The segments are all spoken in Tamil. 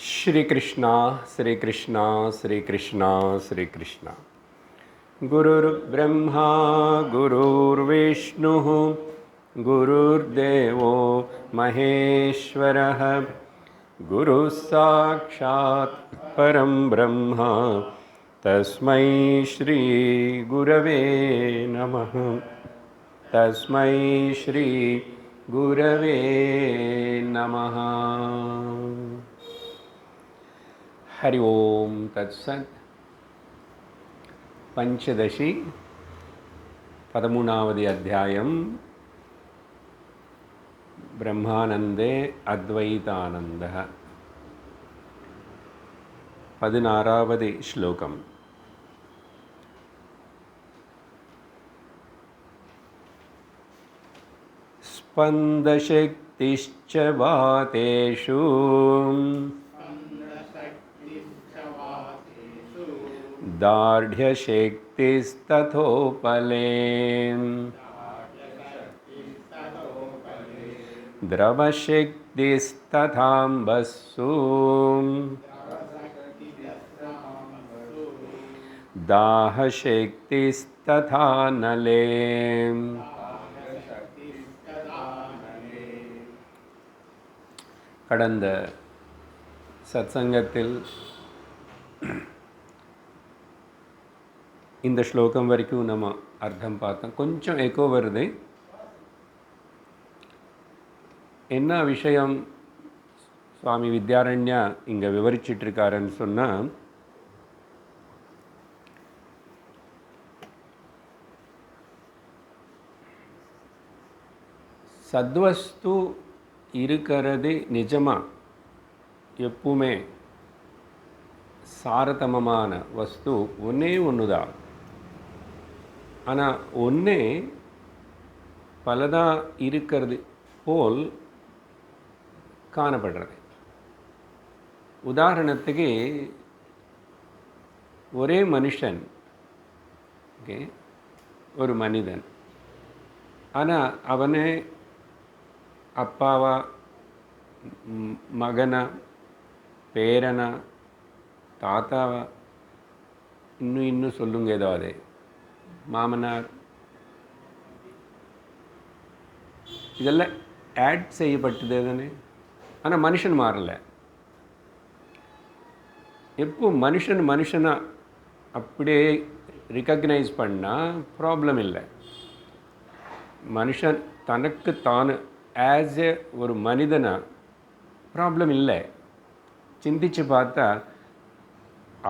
श्री कृष्णा श्री कृष्णा श्री कृष्णा श्री कृष्णा। गुरुर्ब्रह्मा गुरुर्विष्णुः गुरुर्देवो महेश्वरः गुरुः साक्षात् परं ब्रह्म तस्मै श्री गुरवे नमः। तस्मै श्री गुरवे नमः। हरि ओम तत्सत्। पंचदशी 13வது அத்தியாயம் ब्रह्मानंदे अद्वैतानन्दः 16வது श्लोकम्। स्पन्दशक्तिश्च वातेषु दार्ढ्यशक्तिस्तथोपले द्रवशक्तिस्तथाम्बस्सु दाहशक्तिस्तथा नले। கடந்த சத்சங்கத்தில் இந்த ஸ்லோகம் வரைக்கும் நம்ம அர்த்தம் பார்த்தோம். கொஞ்சம் எக்கோ வருது. என்ன விஷயம் சுவாமி வித்யாரண்யா இங்கே விவரிச்சிட்ருக்காருன்னு சொன்னால், சத்வஸ்து இருக்கிறது நிஜமாக எப்பவுமே சாரதமமான வஸ்து ஒன்றே ஒன்று தான். ஆனால் ஒன்றே பலதாக இருக்கிறது போல் காணப்படுறது. உதாரணத்துக்கு ஒரே மனுஷன், ஓகே, ஒரு மனிதன், ஆனால் அவனே அப்பாவா, மகனா, பேரனா, தாத்தாவா, இன்னும் சொல்லுங்க ஏதாவது, மாமனார், இதெல்லாம் ஆட் செய்யப்பட்டது தானே. ஆனால் மனுஷன் மாறலை. எப்போ மனுஷனா அப்படியே ரிகக்னைஸ் பண்ணால் ப்ராப்ளம் இல்லை. மனுஷன் தனக்கு தான் ஆஸ் ஏ ஒரு மனிதனா ப்ராப்ளம் இல்லை. சிந்திச்சு பார்த்தா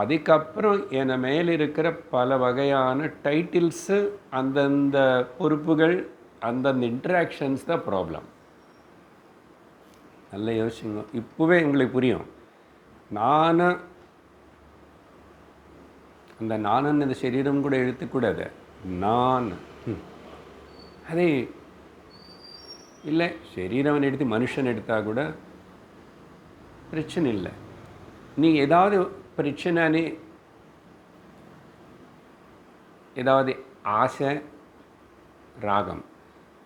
அதுக்கப்புறம் என மேலே இருக்கிற பல வகையான டைட்டில்ஸு, அந்தந்த பொறுப்புகள், அந்தந்த இன்ட்ராக்ஷன்ஸ் தான் ப்ராப்ளம். நல்லா யோசிச்சுங்க. இப்போவே உங்களுக்கு புரியும். அந்த நானுன்னு இந்த சரீரம் கூட எழுத்துக்கூடாது. நான் அதே இல்லை, சரீரம் எடுத்து மனுஷன் எடுத்தால் கூட பிரச்சனை இல்லை. நீ ஏதாவது பிரச்சனை, ஏதாவது ஆசை, ராகம்,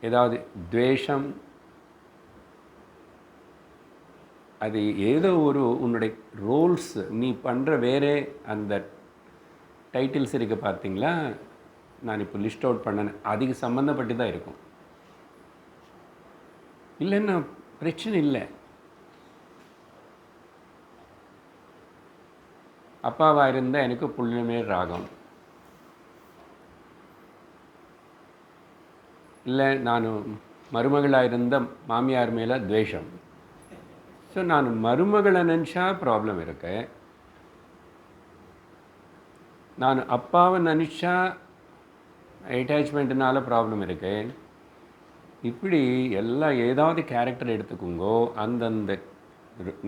ஏதாவது துவேஷம், அது ஏதோ ஒரு உன்னுடைய ரோல்ஸ் நீ பண்ணுற வேறே அந்த டைட்டில்ஸ் இருக்கு பார்த்தீங்களா. நான் இப்போ லிஸ்ட் அவுட் பண்ணேன், அதுக்கு சம்மந்தப்பட்டு தான் இருக்கும். இல்லைன்னா பிரச்சனை இல்லை. அப்பாவாக இருந்தால் எனக்கு புள்ள மேல் ராகம், இல்லை நான் மருமகளாக இருந்த மாமியார் மேலே துவேஷம். ஸோ நான் மருமகளை நினச்சா ப்ராப்ளம் இருக்கு, நான் அப்பாவை நினச்சா அட்டாச்மெண்ட்னால ப்ராப்ளம் இருக்கு. இப்படி எல்லாம் ஏதாவது கேரக்டர் எடுத்துக்கோங்கோ, அந்தந்த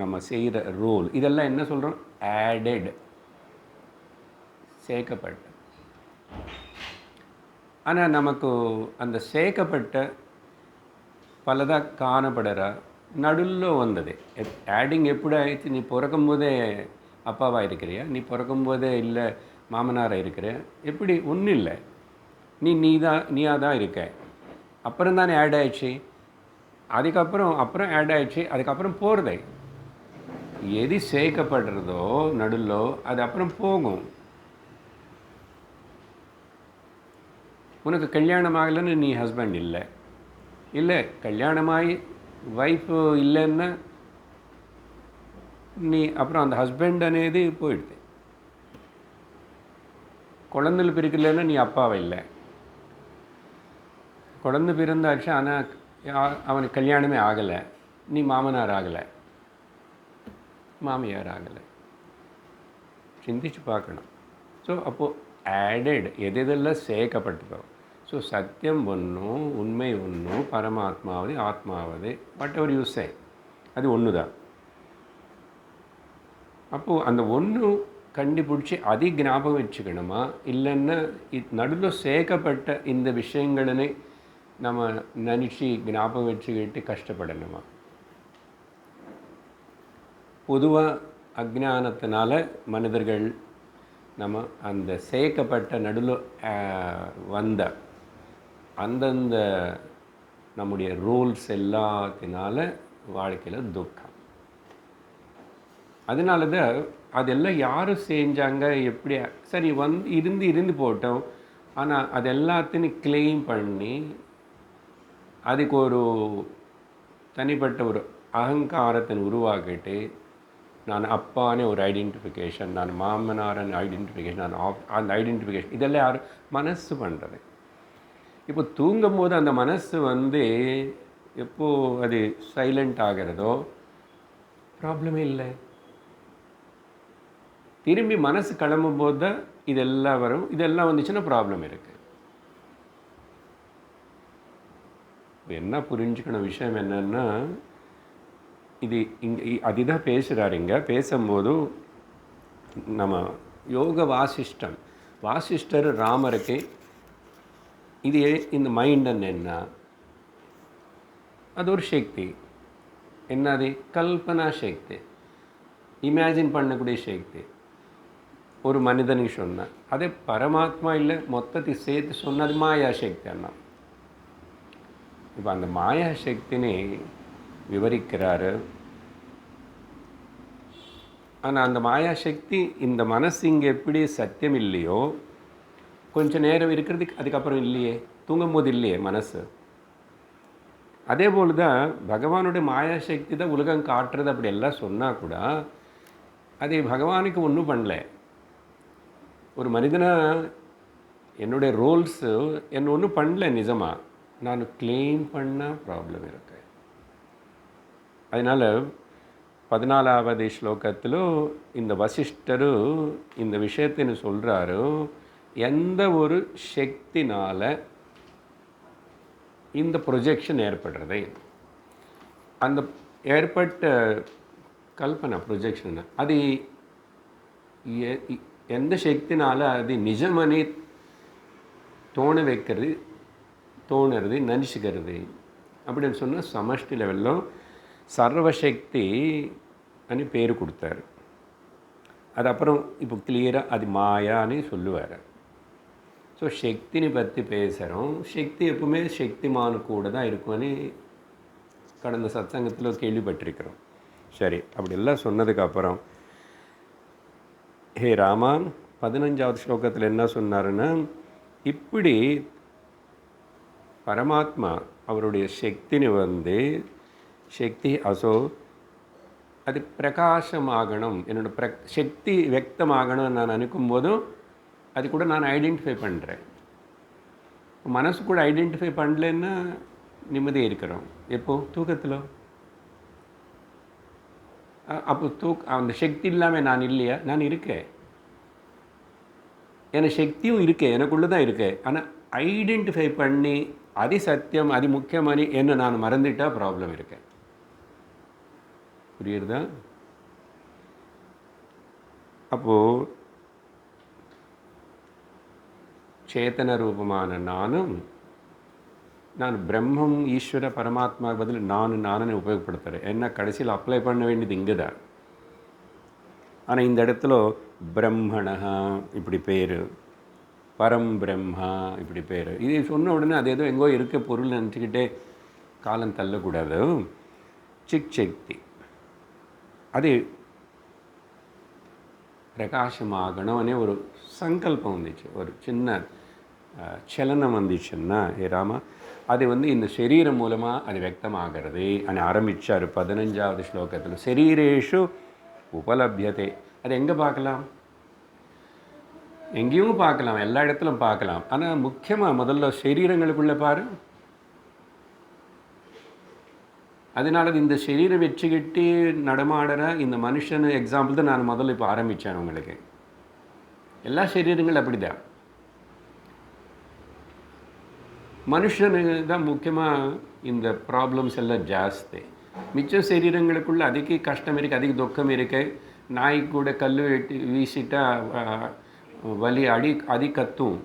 நம்ம செய்கிற ரோல், இதெல்லாம் என்ன சொல்கிறோம், ஆடட், சேர்க்கப்பட்ட. ஆனால் நமக்கு அந்த சேர்க்கப்பட்ட பலதாக காணப்படுற நடுவில் வந்தது. ஆடிங் எப்படி ஆயிடுச்சு? நீ பிறக்கும்போதே அப்பாவாக இருக்கிறியா, நீ பிறக்கும்போதே இல்லை மாமனாராக இருக்கிற, எப்படி? ஒன்றும் இல்லை, நீயாக தான் இருக்க. அப்புறம் தானே ஆட் ஆயிடுச்சு, அதுக்கப்புறம் ஆட் ஆயிடுச்சு, அதுக்கப்புறம் போகிறதே எது சேர்க்கப்படுறதோ நடுவில் அது அப்புறம் போகும். உனக்கு கல்யாணம் ஆகலைன்னு நீ ஹஸ்பண்ட் இல்லை, இல்லை கல்யாணமாகி వైఫ్ இல்லைன்னா நீ அப்புறம் அந்த ஹஸ்பண்ட் అనేది போயிடுது. குழந்தைகள் பிறக்கலைன்னா நீ அப்பாவை இல்லை, குழந்தை பிறந்தாச்சு ஆனால் அவனுக்கு கல்யாணமே ஆகலை, நீ மாமனார் ஆகலை, மாமியார் ஆகலை. சிந்திச்சு பார்க்கணும். ஸோ அப்போது ஆடட் எதெல்லாம் சேர்க்கப்பட்டதோ, ஸோ சத்தியம் ஒன்றும் உண்மை ஒன்றும் பரமாத்மாவது ஆத்மாவது வாட் எவர் யூ சே அது ஒன்று தான். அப்போது அந்த ஒன்று கண்டுபிடிச்சி அதை ஞாபகம் வச்சுக்கணுமா, இல்லைன்னா நடுவில் சேர்க்கப்பட்ட இந்த விஷயங்களே நம்ம நினச்சி ஞாபகம் வச்சுக்கிட்டு கஷ்டப்படணுமா? பொதுவாக அஜ்ஞானத்தினால மனிதர்கள் நம்ம அந்த சேர்க்கப்பட்ட நடுவில் வந்த அந்தந்த நம்முடைய ரூல்ஸ் எல்லாத்தினால வாழ்க்கையில் துக்கம். அதனால தான் அதெல்லாம் யாரும் செஞ்சாங்க, எப்படி சரி இருந்து போட்டோம். ஆனால் அது எல்லாத்தையும் கிளைம் பண்ணி அதுக்கு ஒரு தனிப்பட்ட ஒரு அகங்காரத்தை உருவாக்கிட்டு, நான் அப்பானே ஒரு ஐடென்டிஃபிகேஷன், நான் மாமனாரன் ஐடென்டிஃபிகேஷன், நான் அந்த ஐடென்டிஃபிகேஷன் இதெல்லாம் யாரும் மனசு பண்ணுறது. இப்போ தூங்கும் போது அந்த மனசு எப்போது அது சைலண்ட் ஆகிறதோ ப்ராப்ளமே இல்லை. திரும்பி மனசு கிளம்பும் போது தான் இதெல்லாம் வரும். இதெல்லாம் வந்துச்சுன்னா ப்ராப்ளம் இருக்குது. என்ன புரிஞ்சுக்கணும் விஷயம் என்னென்னா, இது இங்கே அதுதான் பேசுகிறாரு. இங்கே பேசும்போது நம்ம யோக வாசிஷ்டர் ராமருக்கு இது இந்த மைண்டுன்னு என்ன, அது ஒரு சக்தி. என்னது? கல்பனா சக்தி, இமேஜின் பண்ணக்கூடிய சக்தி. ஒரு மனிதனுக்கு சொன்ன அதே பரமாத்மா இல்லை மொத்தத்தை சேர்த்து சொன்னது மாயா சக்தி அண்ணா. இப்போ அந்த மாயா சக்தினை விவரிக்கிறாரு. ஆனால் அந்த மாயாசக்தி இந்த மனசு இங்கே எப்படி சத்தியம் இல்லையோ கொஞ்சம் நேரம் இருக்கிறதுக்கு அதுக்கப்புறம் இல்லையே, தூங்கும் போது இல்லையே மனசு. அதே போல் தான் பகவானுடைய மாயாசக்தி தான் உலகம் காட்டுறது. அப்படி எல்லாம் சொன்னால் கூட அது பகவானுக்கு ஒன்றும் பண்ணல. ஒரு மனிதனாக என்னுடைய ரோல்ஸு என்ன ஒன்றும் பண்ணல. நிஜமாக நான் கிளைம் பண்ணால் ப்ராப்ளம் இருக்கு. அதனால் 14வது ஸ்லோகத்தில் இந்த வசிஷ்டரு இந்த விஷயத்தின்னு சொல்கிறாரு. எந்த ஒரு சக்தினால் இந்த ப்ரொஜெக்ஷன் ஏற்படுறது, அந்த ஏற்பட்ட கல்பனை ப்ரொஜெக்ஷன் அது எந்த சக்தினால் அது நிஜமனே தோணுறது நினச்சிக்கிறது அப்படின்னு சொன்னால் சமஷ்டி லெவலில் சர்வசக்தி అని பேர் கொடுத்தாரு. அது அப்புறம் இப்போ கிளியராக அது மாயான்னு சொல்லுவார். ஸோ சக்தினை பற்றி பேசுகிறோம். சக்தி எப்பவுமே சக்திமானு கூட தான் இருக்கும்னு கடந்த சத்சங்கத்தில் கேள்விப்பட்டிருக்கிறோம். சரி, அப்படி எல்லாம் சொன்னதுக்கப்புறம் ஹே ராமா 15வது ஸ்லோகத்தில் என்ன சொன்னாருன்னா, இப்படி பரமாத்மா அவருடைய சக்தினை சக்தி அது பிரகாசமாகணும், என்னோடய சக்தி வியக்தமாகணும்னு நான் நினைக்கும் போதும் அது கூட நான் ஐடென்டிஃபை பண்ணுறேன். மனசு கூட ஐடென்டிஃபை பண்ணலன்னா நிம்மதியாக இருக்கிறோம். எப்போது? தூக்கத்தில். அப்போ அந்த சக்தி இல்லாமல் நான் இல்லையா? நான் இருக்கேன். எனக்கு சக்தியும் இருக்கேன், எனக்குள்ளே தான் இருக்கேன். ஆனால் ஐடென்டிஃபை பண்ணி அது சத்தியம் அது முக்கியமான என்ன நான் மறந்துட்டால் ப்ராப்ளம் இருக்கேன். புரியுறதா? அப்போது சேத்தன ரூபமான நான் பிரம்மம் ஈஸ்வர பரமாத்மா பதில் நானே உபயோகப்படுத்துகிறேன். என்ன கடைசியில் அப்ளை பண்ண வேண்டியது இங்கே தான். ஆனால் இந்த இடத்துல பிரம்மணா இப்படி பேர், பரம் பிரம்மா இப்படி பேர். இது சொன்ன உடனே அது ஏதோ எங்கோ இருக்க பொருள் நினச்சிக்கிட்டே காலம் தள்ளக்கூடாது. சிக் சக்தி அது பிரகாசமாகணும்னே ஒரு சங்கல்பம் வந்துச்சு, ஒரு சின்ன சலனம் வந்துச்சுன்னா ஏ ராமா, அது இந்த சரீரம் மூலமாக அது வியக்தமாகிறது అని ஆரம்பித்தார் 15வது ஸ்லோகத்தில். சரீரேஷு உபலபியதே. அது எங்கே பார்க்கலாம்? எங்கேயும் பார்க்கலாம், எல்லா இடத்துலும் பார்க்கலாம். ஆனால் முக்கியமாக முதல்ல சரீரங்களுக்குள்ளே பாரு. அதனால இந்த சரீரம் வச்சுக்கிட்டு நடமாடுற இந்த மனுஷன் எக்ஸாம்பிள் தான் நான் முதல்ல இப்போ ஆரம்பித்தேன் உங்களுக்கு. எல்லா சரீரங்களும் அப்படி தான். மனுஷனுக்கு தான் முக்கியமாக இந்த ப்ராப்ளம்ஸ் எல்லாம் ஜாஸ்தி. மிச்ச சரீரங்களுக்குள்ளே அதிக கஷ்டம் இருக்குது, அதிக துக்கம் இருக்குது. நாய் கூட கல் வெட்டி வீசிட்டா வலி அடி கத்தும்.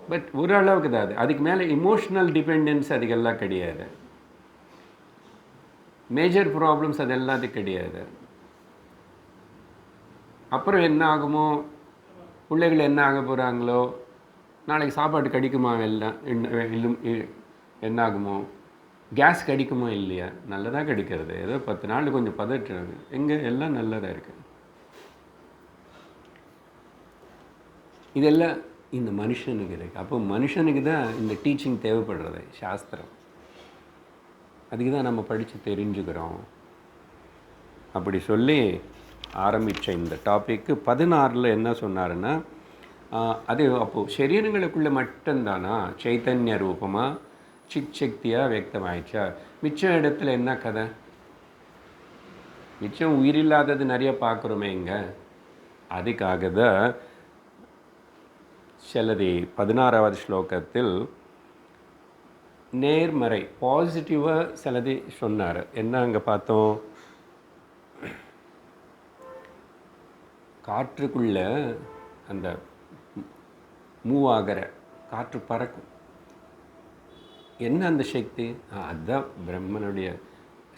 பட் ஓரளவுக்கு தான். அதுக்கு மேலே இமோஷ்னல் டிபெண்டன்ஸ் அதுக்கெல்லாம் கிடையாது. மேஜர் ப்ராப்ளம்ஸ் அது எல்லாத்துக்கும் கிடையாது. அப்புறம் என்ன ஆகுமோ, பிள்ளைகள் என்ன ஆக போகிறாங்களோ, நாளைக்கு சாப்பாடு கிடைக்குமா, எல்லாம் என்ன ஆகுமோ, கேஸ் கிடைக்குமோ இல்லையா, நல்லதாக கிடைக்கிறது. ஏதோ 10 நாள் கொஞ்சம் பதட்டுறது, எங்கே எல்லாம் நல்லதாக இருக்குது. இதெல்லாம் இந்த மனுஷனுக்கு இருக்குது. அப்போ மனுஷனுக்கு தான் இந்த டீச்சிங் தேவைப்படுறது, சாஸ்திரம். அதுக்கு தான் நம்ம படித்து தெரிஞ்சுக்கிறோம். அப்படி சொல்லி ஆரம்பித்த இந்த டாப்பிக்கு 16ல் என்ன சொன்னாருன்னா, அது அப்போது சரீரங்களுக்குள்ளே மட்டும்தானா சைத்தன்ய ரூபமாக சிக்சக்தியாக வியக்தமாயிடுச்சா? மிச்சம் இடத்துல என்ன கதை? மிச்சம் உயிரில்லாதது நிறைய பார்க்குறோமே இங்கே. அதுக்காக தான் சிலது 16வது ஸ்லோகத்தில் நேர்மறை பாசிட்டிவாக சிலது சொன்னார். என்ன அங்கே பார்த்தோம்? காற்றுக்குள்ள அந்த மூவ் ஆகிற காற்று பறக்கும். என்ன அந்த சக்தி? அதுதான் பிரம்மனுடைய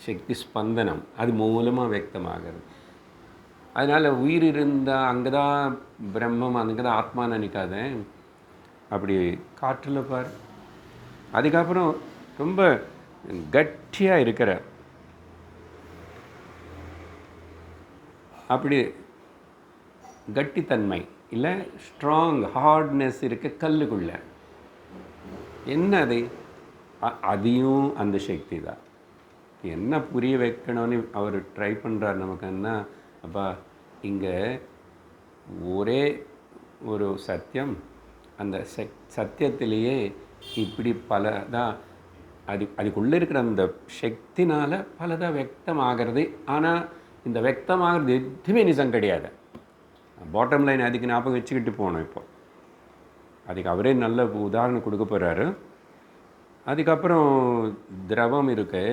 சக்தி ஸ்பந்தனம். அது மூலமாக வியக்தமாகிறது. அதனால் உயிர் இருந்தால் அங்கே தான் பிரம்மம், அங்கே தான் ஆத்மா நினைக்காத. அப்படி காற்றில் பார். அதுக்கப்புறம் ரொம்ப கட்டியாக இருக்கிற அப்படி கட்டித்தன்மை இல்லை, ஸ்ட்ராங் ஹார்ட்னஸ் இருக்க கல்லுக்குள்ள என்ன அது? அதையும் அந்த சக்தி தான். என்ன புரிய வைக்கணும்னு அவர் ட்ரை பண்ணுறார் நமக்கு. என்ன அப்பா, இங்கே ஒரே ஒரு சத்தியம், அந்த சத்தியத்திலேயே இப்படி பலதான் அதுக்குள்ளே இருக்கிற அந்த சக்தினால் பலதாக வியக்தமாகிறது. ஆனால் இந்த வியக்தமாகிறது எதுவுமே நிஜம் கிடையாது. பாட்டம் லைன் அதுக்கு ஞாபகம் வச்சுக்கிட்டு போகணும். இப்போ அதுக்கு அவரே நல்ல உதாரணம் கொடுக்க போகிறாரு. அதுக்கப்புறம் திரவம் இருக்கு,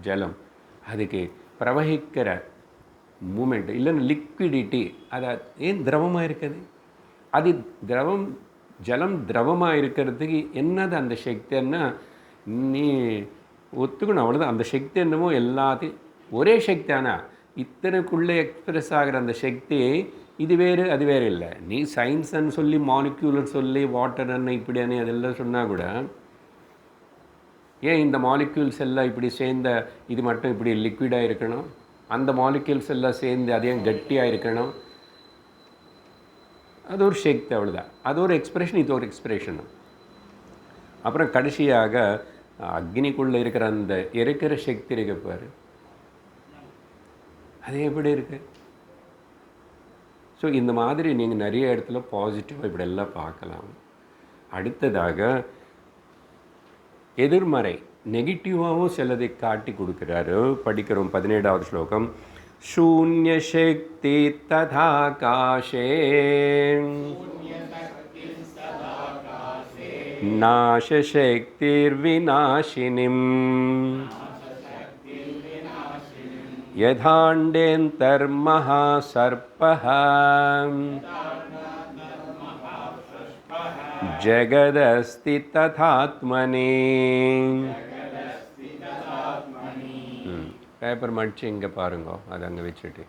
ஜலம், அதுக்கு பிரவகிக்கிற மூமெண்ட் இல்லைன்னா லிக்விடிட்டி, அது ஏன் திரவமாக இருக்குது? அது திரவம், ஜலம் திரவமாக இருக்கிறதுக்கு என்னது அந்த சக்தின்னா நீ ஒத்துக்கணும், அவ்வளோதான். அந்த சக்தி என்னமோ எல்லாத்தையும் ஒரே சக்தி. ஆனால் இத்தனைக்குள்ளே எக்ஸ்பிரஸ் ஆகிற அந்த சக்தி இது வேறு அது வேறு இல்லை. நீ சயின்ஸ்ன்னு சொல்லி மாலிக்யூல்னு சொல்லி வாட்டர்ன்னு இப்படின்னு அதெல்லாம் சொன்னால் கூட, ஏன் இந்த மாலிக்யூல்ஸ் எல்லாம் இப்படி சேர்ந்த இது மட்டும் இப்படி லிக்விடாக இருக்கணும்? அந்த மாலிக்யூல்ஸ் எல்லாம் சேர்ந்து அதே கட்டியாக இருக்கணும்? அது ஒரு சக்தி, அவ்வளோதான். அது ஒரு எக்ஸ்பிரஷன், இது ஒரு எக்ஸ்பிரஷன். அப்புறம் கடைசியாக அக்னிக்குள்ளே இருக்கிற அந்த இருக்கிற சக்தி இருக்க பாரு, அது எப்படி இருக்குது? ஸோ இந்த மாதிரி நீங்கள் நிறைய இடத்துல பாசிட்டிவாக இப்படியெல்லாம் பார்க்கலாம். அடுத்ததாக எதிர்மறை நெகட்டிவாகவும் சிலதை காட்டி கொடுக்குறாரு. படிக்கிறோம் 17வது ஸ்லோகம். शून्य शक्ति तथाकाशे नाश शक्तिर्विनाशिनीम् यथाण्डेन्तर्महासर्पः जगदस्ति तथात्मनि. பேப்பர் மடித்து இங்கே பாருங்க, அது அங்கே வச்சுட்டு.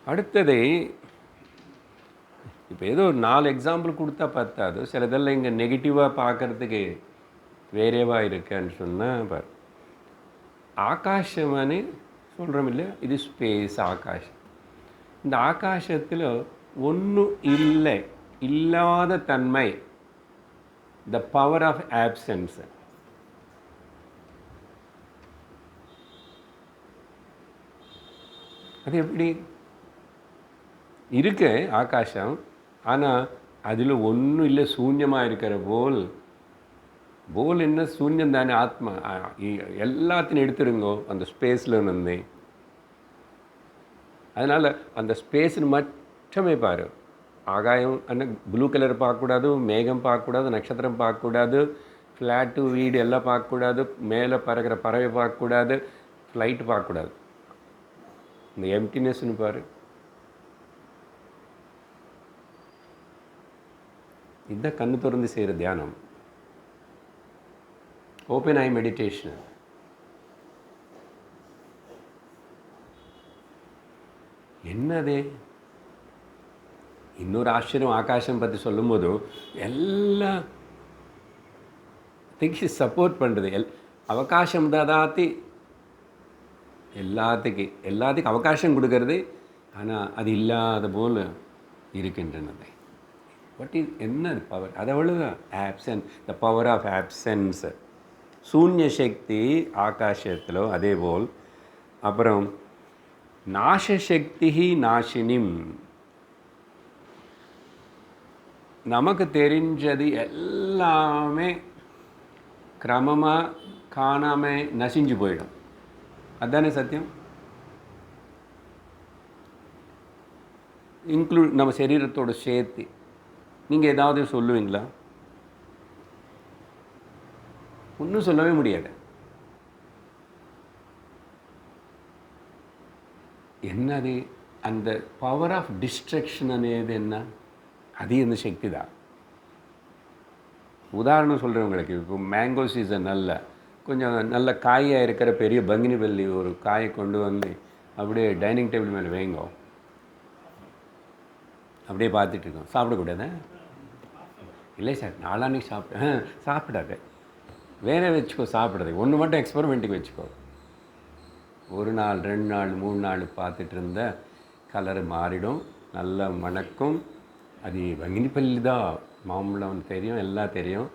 அடுத்தது இப்போ ஏதோ ஒரு 4 எக்ஸாம்பிள் கொடுத்தா பத்தாது. சிலதெல்லாம் இங்கே நெகட்டிவாக பார்க்குறதுக்கு வேறேவாக இருக்குன்னு சொன்னால் பாரு. ஆகாசம்னு சொல்கிறோம் இல்லையா, இது ஸ்பேஸ், ஆகாஷம். இந்த ஆகாசத்தில் ஒன்றும் இல்லை, இல்லாத தன்மை, த பவர் ஆஃப் ஆப்சன்ஸ். அது எப்படி இருக்கு ஆகாசம், ஆனால் அதில் ஒன்றும் இல்லை, சூன்யமாக இருக்கிற போல் என்ன சூன்யம் தானே ஆத்மா. எல்லாத்தையும் எடுத்துருங்கோ அந்த ஸ்பேஸில் வந்து. அதனால் அந்த ஸ்பேஸ்னு மட்டுமே பாரு. ஆகாயம் அண்ணா ப்ளூ கலர் பார்க்கக்கூடாது, மேகம் பார்க்கக்கூடாது, நட்சத்திரம் பார்க்கக்கூடாது, ஃப்ளாட்டு வீடு எல்லாம் பார்க்கக்கூடாது, மேலே பறக்கிற பறவை பார்க்கக்கூடாது, ஃப்ளைட்டு பார்க்கக்கூடாது. இந்த எம்டினஸ்ன்னு பாரு. இதுதான் கண்ணு திறந்து செய்கிற தியானம், ஓப்பன் ஐ மெடிடேஷன். என்னது இன்னொரு ஆச்சரியம் ஆகாசம் பற்றி சொல்லும்போது எல்லா திங்ஸ் சப்போர்ட் பண்ணுறது. அவகாசம் ததாத்தி, எல்லாத்துக்கும் அவகாசம் கொடுக்கறது, ஆனால் அது இல்லாத போல் இருக்கின்றனது. பட் இது என்ன பவர்? அது அவ்வளோதான், absence, the power of absence. சூன்ய சக்தி ஆகாசத்தில் அதேபோல். அப்புறம் நாசசக்தி நாசினிம், நமக்கு தெரிஞ்சது எல்லாமே கிரமமாக காணாமல் நசிஞ்சு போயிடும். அதுதானே சத்தியம். இன்க்ளூட் நம்ம சரீரத்தோடு சேர்த்து. நீங்கள் ஏதாவது சொல்லுவீங்களா? ஒன்றும் சொல்லவே முடியாது. என்னது அந்த பவர் ஆஃப் டிஸ்ட்ரக்ஷன் అనేది என்ன? அது இந்த சக்தி தான். உதாரணம் சொல்கிறவங்களுக்கு, இப்போ மேங்கோ சீசன் கொஞ்சம் நல்ல காயாக இருக்கிற பெரிய பங்கினி பல்லி ஒரு காயை கொண்டு வந்து அப்படியே டைனிங் டேபிள் மேலே வைங்கோ, அப்படியே பார்த்துட்ருக்கோம். சாப்பிடக்கூடாது. இல்லை சார், நாளான்னைக்கு சாப்பிடாத, வேற வச்சுக்கோ சாப்பிட்றது. ஒன்று மட்டும் எக்ஸ்பெரிமெண்ட்டுக்கு வச்சுக்கோ. ஒரு நாள் 2 நாள் 3 நாள் பார்த்துட்டு இருந்த கலர் மாறிடும், நல்லா மணக்கும். அது பங்கினிப்பள்ளி தான், மாம்பழம் தெரியும், எல்லாம் தெரியும்,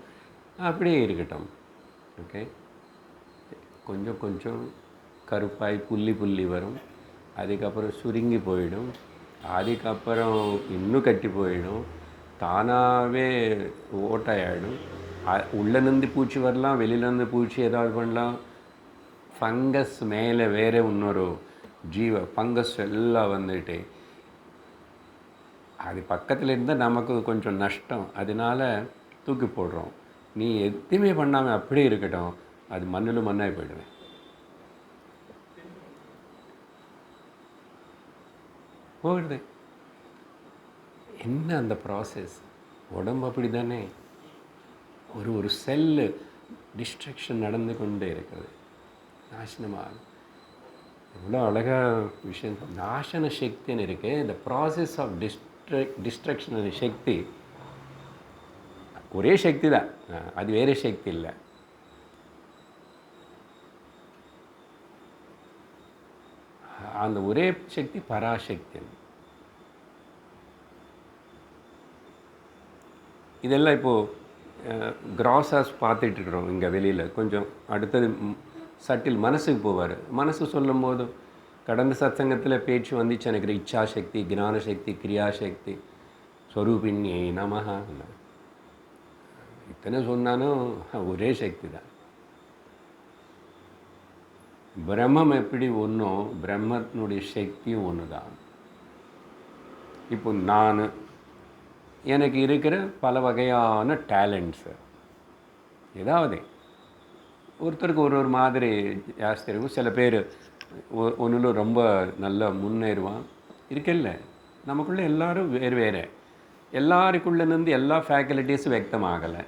அப்படியே இருக்கட்டும். ஓகே, கொஞ்சம் கொஞ்சம் கருப்பாய் புள்ளி வரும், அதுக்கப்புறம் சுருங்கி போயிடும், அதுக்கப்புறம் இன்னும் கட்டி போயிடும், தானாகவே ஓட்டையாயிடும். உள்ளேருந்து பூச்சி வரலாம், வெளியிலேருந்து பூச்சி ஏதாவது பண்ணலாம். ஃபங்கஸ் மேலே வேறு இன்னொரு ஃபங்கஸ் எல்லாம் வந்துட்டு அது பக்கத்தில் இருந்தால் நமக்கு கொஞ்சம் நஷ்டம், அதனால தூக்கி போடுறோம். நீ எதுவுமே பண்ணாமல் அப்படியே இருக்கட்டும், அது மண்ணில் மண்ணாகி போயிடுவேன். போயிடுது. என்ன அந்த ப்ராசஸ்? உடம்பு அப்படி தானே, ஒரு செல்லு டிஸ்ட்ரக்ஷன் நடந்து கொண்டே இருக்கிறது, நாசனமாக. எவ்வளோ அழகாக விஷயம். நாசன சக்தின்னு இருக்கு. இந்த ப்ராசஸ் ஆஃப் டிஸ்ட்ரக்ஷன் சக்தி ஒரே சக்தி தான், அது வேறு சக்தி இல்லை. அந்த ஒரே சக்தி பராசக்தி. இதெல்லாம் இப்போது கிராஸாஸ் பார்த்துட்ருக்குறோம் இங்கே வெளியில். கொஞ்சம் அடுத்தது சட்டில் மனசுக்கு போவார். மனசு சொல்லும் போது கடந்த சத்சங்கத்தில் பேச்சு வந்துச்சு எனக்கு, இச்சாசக்தி, ஞானசக்தி, கிரியாசக்தி, ஸ்வரூபிணி நமஹ. இத்தனை சொன்னாலும் ஒரே சக்தி தான். பிரம்மம் எப்படி ஒன்றோ, பிரம்மத்தினுடைய சக்தியும் ஒன்று தான். இப்போ நான் எனக்கு இருக்கிற பல வகையான டேலண்ட்ஸு, ஏதாவது ஒருத்தருக்கு ஒரு மாதிரி ஜாஸ்தி இருக்கும். சில பேர் ஒன்றில் ரொம்ப நல்லா முன்னேறுவான் இருக்கல. நமக்குள்ளே எல்லோரும் வேறு எல்லாருக்குள்ளேருந்து எல்லா ஃபேக்கல்ட்டிஸும் வியக்தமாகலை.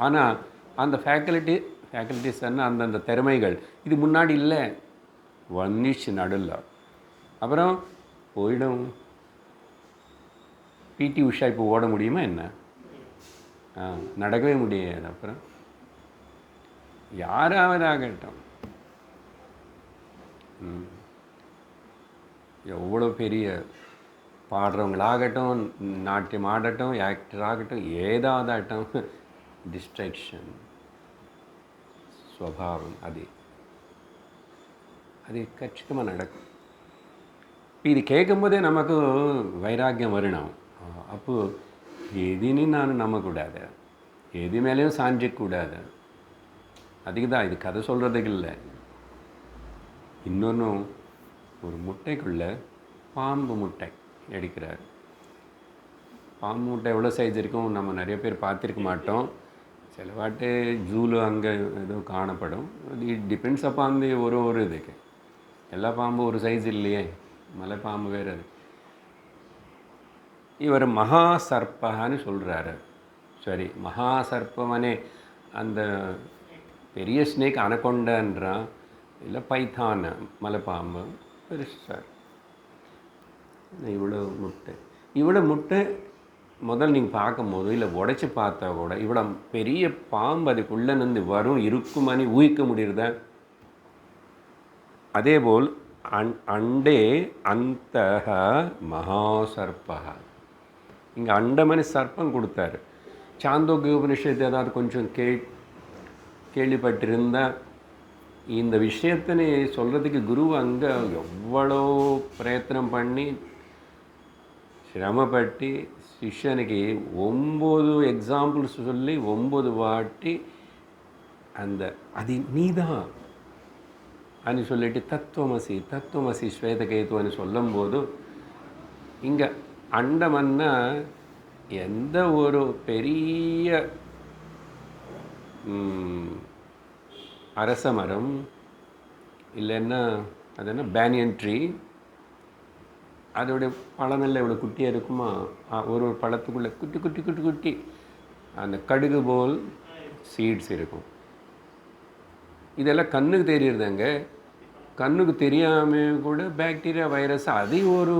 ஆனால் அந்த ஃபேக்கல்ட்டிஸ் அந்தந்த திறமைகள் இது முன்னாடி இல்லை, வந்துச்சு நடுவில், அப்புறம் போயிடும். பிடி உஷா இப்போ ஓட முடியுமா என்ன? நடக்கவே முடியாது. அப்புறம் யாராவது ஆகட்டும், எவ்வளோ பெரிய பாடுறவங்களாகட்டும், நாட்டியம் ஆடட்டும், ஆக்டர் ஆகட்டும், ஏதாவதாகட்டும், டிஸ்ட்ராக்ஷன் ஸ்வபாவம் அது கச்சிதமாக நடக்கும். இது கேட்கும்போதே நமக்கு வைராக்கியம் வரணும். அப்போது எதுன்னு நான் நம்பக்கூடாது, எது மேலேயும் சாஞ்சிக்கூடாது. அதுக்கு தான் இது கதை சொல்கிறதுக்கு இல்லை. இன்னொன்று, ஒரு முட்டைக்குள்ளே பாம்பு முட்டை எடுக்கிறார். பாம்பு முட்டை எவ்வளோ சைஸ் இருக்கும் நம்ம நிறைய பேர் பார்த்துருக்க மாட்டோம். சில வாட்டு ஜூவில் அங்கே ஏதோ காணப்படும். இட் டிபெண்ட்ஸ் அப்பான் தி ஒரு இதுக்கு. எல்லா பாம்பும் ஒரு சைஸ் இல்லையே, மலை பாம்பு வேறு. அது இவர் மகா சர்ப்பன்னு சொல்கிறாரு. சரி, மகா சர்ப்பமனே அந்த பெரிய ஸ்னேக் அனகொண்டான்றான், இல்லை பைத்தான் மலைப்பாம்பு பெருசார். இவ்வளோ முட்டை முதல் நீங்கள் பார்க்கும்போது இல்லை உடைச்சி பார்த்தா கூட இவ்வளோ பெரிய பாம்பு அதுக்குள்ளே நின்று வரும் இருக்குமானி ஊகிக்க முடியுறத. அதேபோல் அண்டே அந்த மகாசர்பா, இங்கே அண்டமணி சர்ப்பம் கொடுத்தாரு. சாந்தோக்கிய உபனிஷத்து ஏதாவது கொஞ்சம் கேள்விப்பட்டிருந்தால் இந்த விஷயத்தினை சொல்கிறதுக்கு குரு அங்கே எவ்வளோ பிரயத்தனம் பண்ணி சிரமப்பட்டு சிஷ்யனுக்கு 9 எக்ஸாம்பிள்ஸ் சொல்லி 9 வாட்டி அந்த அது நீதான் అని சொல்லிட்டு தத்துவமசி ஸ்வேதகேதுன்னு சொல்லும்போது இங்கே அண்டமன்னா எந்த ஒரு பெரிய அரச மரம் இல்லைன்னா அது என்ன பேனியன் ட்ரீ, அதோடைய பழமெல்லாம் இவ்வளோ குட்டியாக இருக்குமா, ஒரு பழத்துக்குள்ளே குட்டி குட்டி குட்டி குட்டி அந்த கடுகு போல் சீட்ஸ் இருக்கும். இதெல்லாம் கண்ணுக்கு தெரியுறதாங்க. கண்ணுக்கு தெரியாமல் கூட பாக்டீரியா வைரஸ் அது ஒரு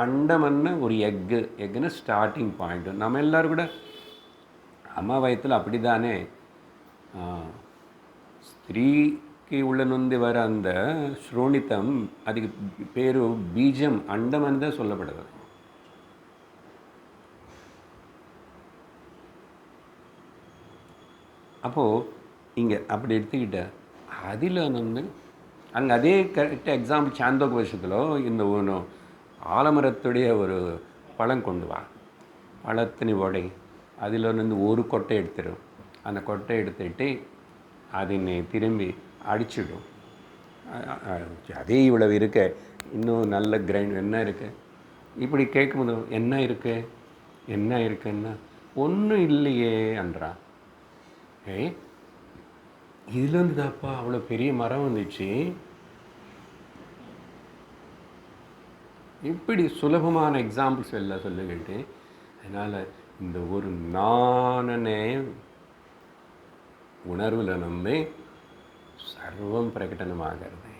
அண்டமன்னா ஒரு எக்குன்னு ஸ்டார்டிங் பாயிண்ட்டு. நம்ம எல்லோரும் கூட அம்மா வயத்தில் அப்படி தானே. ஸ்திரீக்கு உள்ள நொந்து வர அந்த ஸ்ரோணித்தம் அதுக்கு பேர் பீஜம் அண்டமன்னு தான் சொல்லப்படுது. அப்போது இங்கே அப்படி எடுத்துக்கிட்ட அதில் வந்து அங்கே அதே கரெக்டாக எக்ஸாம்பிள் சாந்தோக வருஷத்தில் இந்த ஒன்று ஆலமரத்துடைய ஒரு பழம் கொண்டு வா, பழத்தினி உடை, அதில் வந்து ஒரு கொட்டை எடுத்துடும். அந்த கொட்டை எடுத்துட்டு அதினை திரும்பி அடிச்சிடும். அதே இவ்வளவு இருக்க, இன்னும் நல்ல கிரைண்ட் என்ன இருக்கு, இப்படி கேட்கும்போது என்ன இருக்குன்னா ஒன்றும் இல்லையே என்றான். இதுலேருந்து தாப்பா அவ்வளோ பெரிய மரம் வந்துச்சு. இப்படி சுலபமான எக்ஸாம்பிள்ஸ் எல்லாம் சொல்லிக்கிட்டு அதனால் இந்த ஒரு நானே உணர்வில் நம்ம சர்வம் பிரகடனமாகிறது.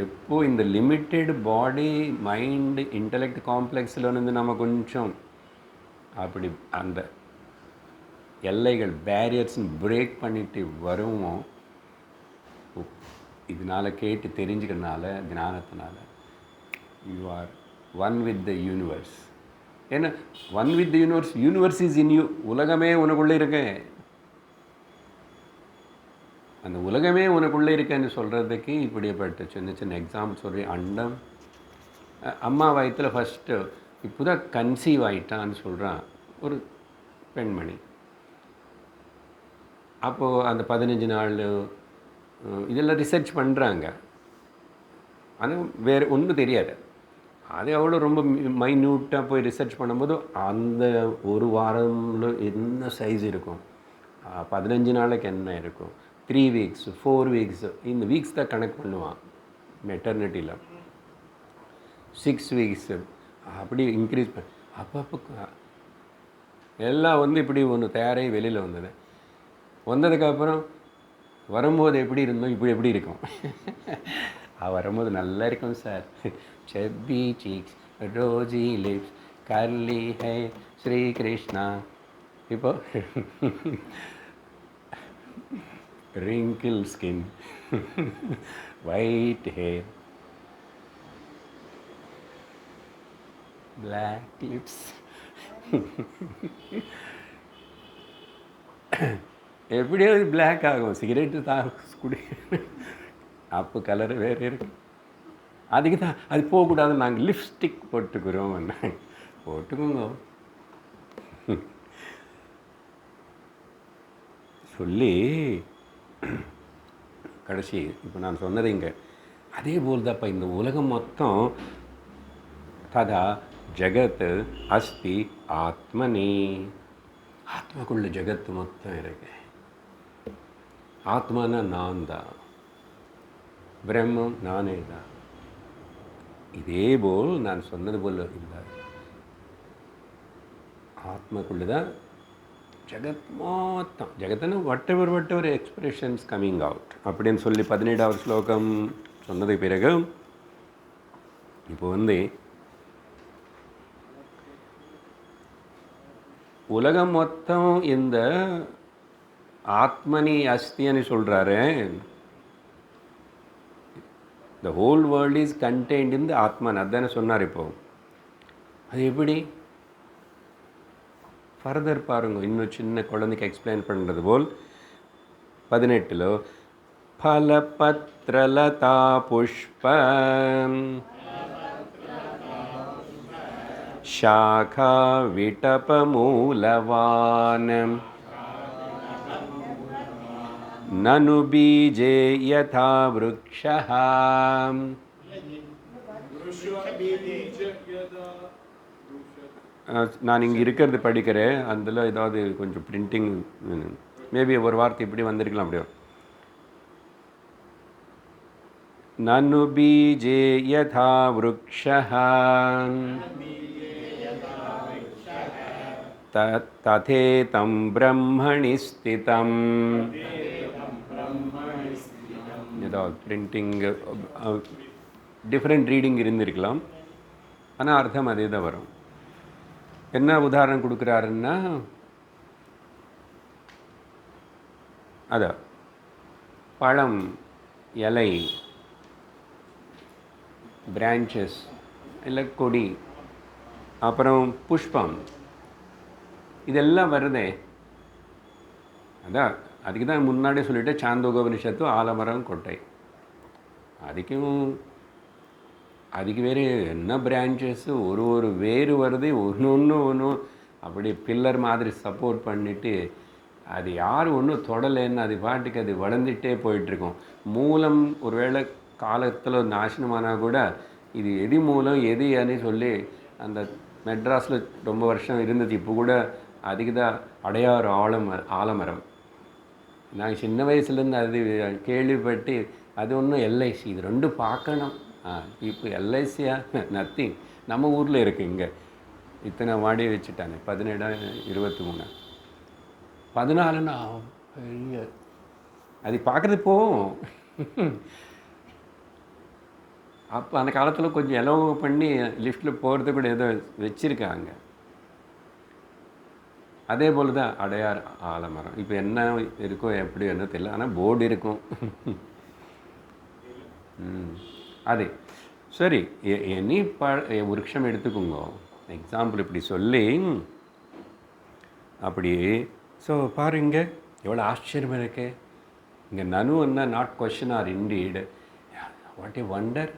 எப்போ இந்த லிமிட்டெட் பாடி மைண்டு இன்டலெக்ட் காம்ப்ளெக்ஸில் வந்து நம்ம கொஞ்சம் அப்படி அந்த எல்லைகள் பேரியர்ஸ்ன்னு பிரேக் பண்ணிட்டு வருமோ, இதனால் கேட்டு தெரிஞ்சுக்கிறதுனால ஞானத்தினால you are one with the universe. ஏன்னா one with the universe is in you. உலகமே உனக்குள்ளே இருக்கு. அந்த உலகமே உனக்குள்ளே இருக்கேன்னு சொல்கிறதுக்கு இப்படிப்பட்ட சின்ன சின்ன எக்ஸாம்பிள் சொல்லி, அண்டம் அம்மா வயத்தில் ஃபஸ்ட்டு இப்போ தான் கன்சீவ் ஆகிட்டான்னு சொல்கிறான் ஒரு பெண்மணி. அப்போது அந்த 15 நாள் இதெல்லாம் ரிசர்ச் பண்ணுறாங்க. ஆனால் வேறு ஒன்றும் தெரியாது. அது அவ்வளோ ரொம்ப மைன்யூட்டாக போய் ரிசர்ச் பண்ணும்போது அந்த ஒரு வாரம்ல என்ன சைஸ் இருக்கும், 15 நாளைக்கு என்ன இருக்கும், 3 வீக்ஸ் 4 வீக்ஸ், இந்த வீக்ஸ் தான் கணக்கு பண்ணுவான் மெட்டர்னிட்டியில். 6 வீக்ஸு அப்படி இன்க்ரீஸ் பண்ண அப்பப்போ எல்லாம் வந்து இப்படி ஒன்று தயாராகி வெளியில் வந்ததுக்கப்புறம் வரும்போது எப்படி இருந்தோம், இப்படி எப்படி இருக்கும். வரும்போது நல்லா இருக்கும் sir. Chubby cheeks, rosy lips, curly hair Shri Krishna. இப்போ wrinkled skin, white hair. Black lips. எப்படியாவது பிளாக் ஆகும், சிகரெட்டு தான் குடி. அப்போ கலர் வேறு இருக்கு. அதுக்கு தான் அது போகக்கூடாது, நாங்கள் லிப்ஸ்டிக் போட்டுக்கிறோம். போட்டுக்கோங்க சொல்லி கடைசி இப்போ நான் சொன்னது இங்கே அதே போல் தான்ப்பா இந்த உலகம் மொத்தம். ததா ஜகத் அஸ்தி ஆத்மனி, ஆத்மாக்குள்ள ஜகத்து மொத்தம் இருக்கு. ஆத்மானா நான் தான், பிரம்மம் நானே தான். இதே போல் நான் சொன்னது போல் இல்லை, ஆத்மாக்குள்ள தான் ஜகத் மொத்தம். ஜகத்துன்னு வட் எவர் எக்ஸ்பிரஷன்ஸ் கம்மிங் அவுட் அப்படின்னு சொல்லி 17வது ஸ்லோகம் சொன்னதுக்கு பிறகு இப்போ உலகம் மொத்தம் இந்த ஆத்மனி அஸ்தின்னு சொல்கிறாரு. The whole world is contained in the atman, அதுதானே சொன்னார். இப்போ அது எப்படி ஃபர்தர் பாருங்க, இன்னும் சின்ன குழந்தைக்கு எக்ஸ்பிளைன் பண்ணுறது போல் 18 ஃபலபத்ரலதா புஷ்பம் शाखा विटपमूलवान् ननु बीजे यथा वृक्षः. நான் இங்கே இருக்கிறது படிக்கிறேன், அதில் ஏதாவது கொஞ்சம் பிரிண்டிங் மேபி ஒரு வார்த்தை இப்படி வந்திருக்கலாம். அப்படியே நனு பீஜே யதா விருக்ஷः ததேதம் பிரம்மணி ஸ்திதம். ஏதாவது பிரிண்டிங் டிஃப்ரெண்ட் ரீடிங் இருந்திருக்கலாம், ஆனால் அர்த்தம் அதே தான் வரும். என்ன உதாரணம் கொடுக்குறாருன்னா, அதான் பழம், இலை, பிரான்ச்சஸ் இல்லை கொடி, அப்புறம் புஷ்பம், இதெல்லாம் வருதே. அதான் அதுக்கு தான் முன்னாடியே சொல்லிவிட்டு சாந்தோகோபனிஷத்து ஆலமரம் கொட்டை. அதுக்கு வேறு என்ன பிரான்ச்சஸ்ஸு, ஒரு வேறு வருது, ஒன்று அப்படி பில்லர் மாதிரி சப்போர்ட் பண்ணிவிட்டு அது யார் ஒன்றும் தொடலைன்னு அது பாட்டுக்கு அது வளர்ந்துட்டே போயிட்டுருக்கோம். மூலம் ஒருவேளை காலத்தில் நாசனமானால் கூட இது எது மூலம் எதுன்னு சொல்லி அந்த மெட்ராஸில் ரொம்ப வருஷம் இருந்தது. இப்போ கூட அதுக்கு தான் அடையாறு ஆலமரம். நாங்கள் சின்ன வயசுலேருந்து அது கேள்விப்பட்டு அது ஒன்றும் எல்ஐசி, இது ரெண்டும் பார்க்கணும். இப்போ எல்ஐசியா நத்திங். நம்ம ஊரில் இருக்குது, இங்கே இத்தனை மாடி வச்சுட்டாங்க. 17, 23, 14ன்னா பெரிய அது பார்க்குறது போகும். அப்போ அந்த காலத்தில் கொஞ்சம் எலவு பண்ணி லிஃப்ட்டில் போகிறது கூட ஏதோ வச்சுருக்காங்க. அதே போல் தான் அடையார் ஆலமரம். இப்போ என்ன இருக்கோ எப்படி என்ன தெரியல, ஆனால் போர்டு இருக்கும். அதே சரி, எனி விருட்சம் எடுத்துக்கோங்க, எக்ஸாம்பிள் இப்படி சொல்லி அப்படி. ஸோ பாருங்க எவ்வளோ ஆச்சரியமாக இருக்கு. இங்கே நனுன்னா not question or indeed, what a wonder.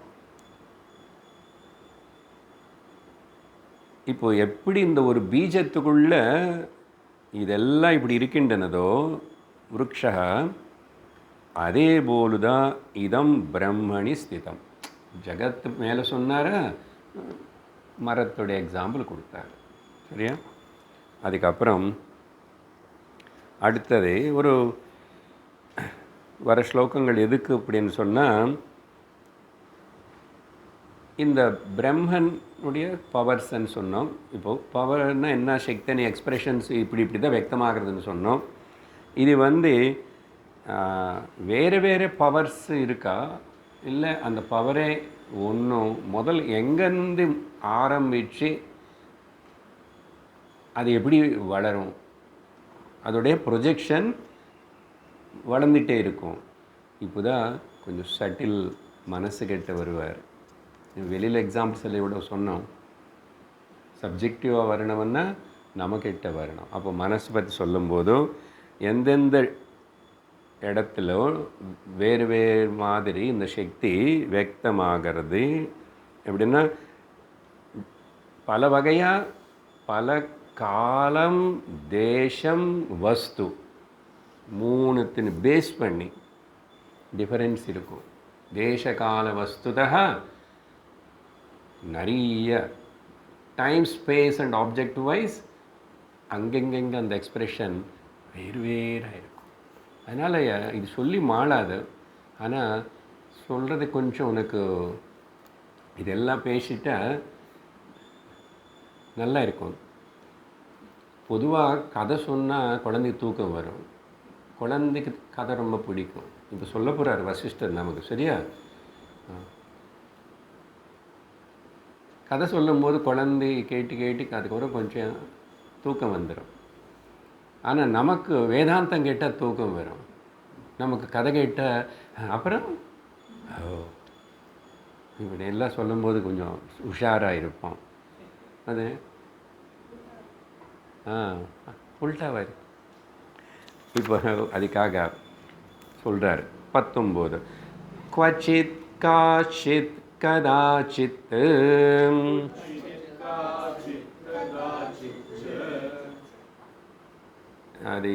இப்போ எப்படி இந்த ஒரு பீஜத்துக்குள்ள இதெல்லாம் இப்படி இருக்கின்றனதோ விருக்ஷா, அதே போலுதான் இதம் பிரம்மணி ஸ்திதம். ஜகத்து மேலே சொன்னார, மரத்துடைய எக்ஸாம்பிள் கொடுத்தார். சரியா? அதுக்கப்புறம் அடுத்தது ஒரு வர ஸ்லோகங்கள் எதுக்கு அப்படின்னு சொன்னால், இந்த பிரம்மனுடைய பவர்ஸ்ன்னு சொன்னோம். இப்போது பவர்னால் என்ன, சக்தினி எக்ஸ்பிரஷன்ஸ் இப்படி தான் व्यक्तமாகிறதுன்னு சொன்னோம். இது வேறு பவர்ஸ் இருக்கா, இல்லை அந்த பவரே ஒன்றும் முதல் எங்கேருந்து ஆரம்பித்து அது எப்படி வளரும், அதோடைய ப்ரொஜெக்ஷன் வளர்ந்துட்டே இருக்கும். இப்போ தான் கொஞ்சம் சட்டில் மனசு கெட்ட வருவார். வெளியில் எக்ஸாம்பிள்ஸ் எல்லாம் இவ்வளோ சொன்னோம். சப்ஜெக்டிவாக வரணும்னா நமக்கிட்ட வரணும். அப்போ மனசு பற்றி சொல்லும்போதும் எந்தெந்த இடத்துல வேறு வேறு மாதிரி இந்த சக்தி வியக்தமாகிறது எப்படின்னா பல வகையாக பல காலம் தேசம் வஸ்து மூணுத்தின் பேஸ் பண்ணி டிஃபரன்ஸ் இருக்கும். தேச கால வஸ்துதா நிறைய time space and object wise அங்கெங்கெங்கே அந்த எக்ஸ்ப்ரெஷன் வேறு வேறாக இருக்கும். அதனால் இது சொல்லி மாளாது. ஆனால் சொல்கிறது கொஞ்சம் உனக்கு இதெல்லாம் பேசிட்டா நல்லா இருக்கும். பொதுவாக கதை சொன்னால் குழந்தைக்கு தூக்கம் வரும். குழந்தைக்கு கதை ரொம்ப பிடிக்கும். இப்போ சொல்ல போகிறார் வசிஷ்டர் நமக்கு, சரியா? கதை சொல்லும்போது குழந்தை கேட்டு கேட்டு அதுக்கப்புறம் கொஞ்சம் தூக்கம் வந்துடும். ஆனால் நமக்கு வேதாந்தம் கேட்டால் தூக்கம் வரும். நமக்கு கதை கேட்டால் அப்புறம் இப்படி எல்லாம் சொல்லும்போது கொஞ்சம் உஷாராக இருப்போம். அது உல்டாவாக இருக்கு. இப்போ அதுக்காக சொல்கிறார் 19 क्वचित् काचित् कदाचित् அது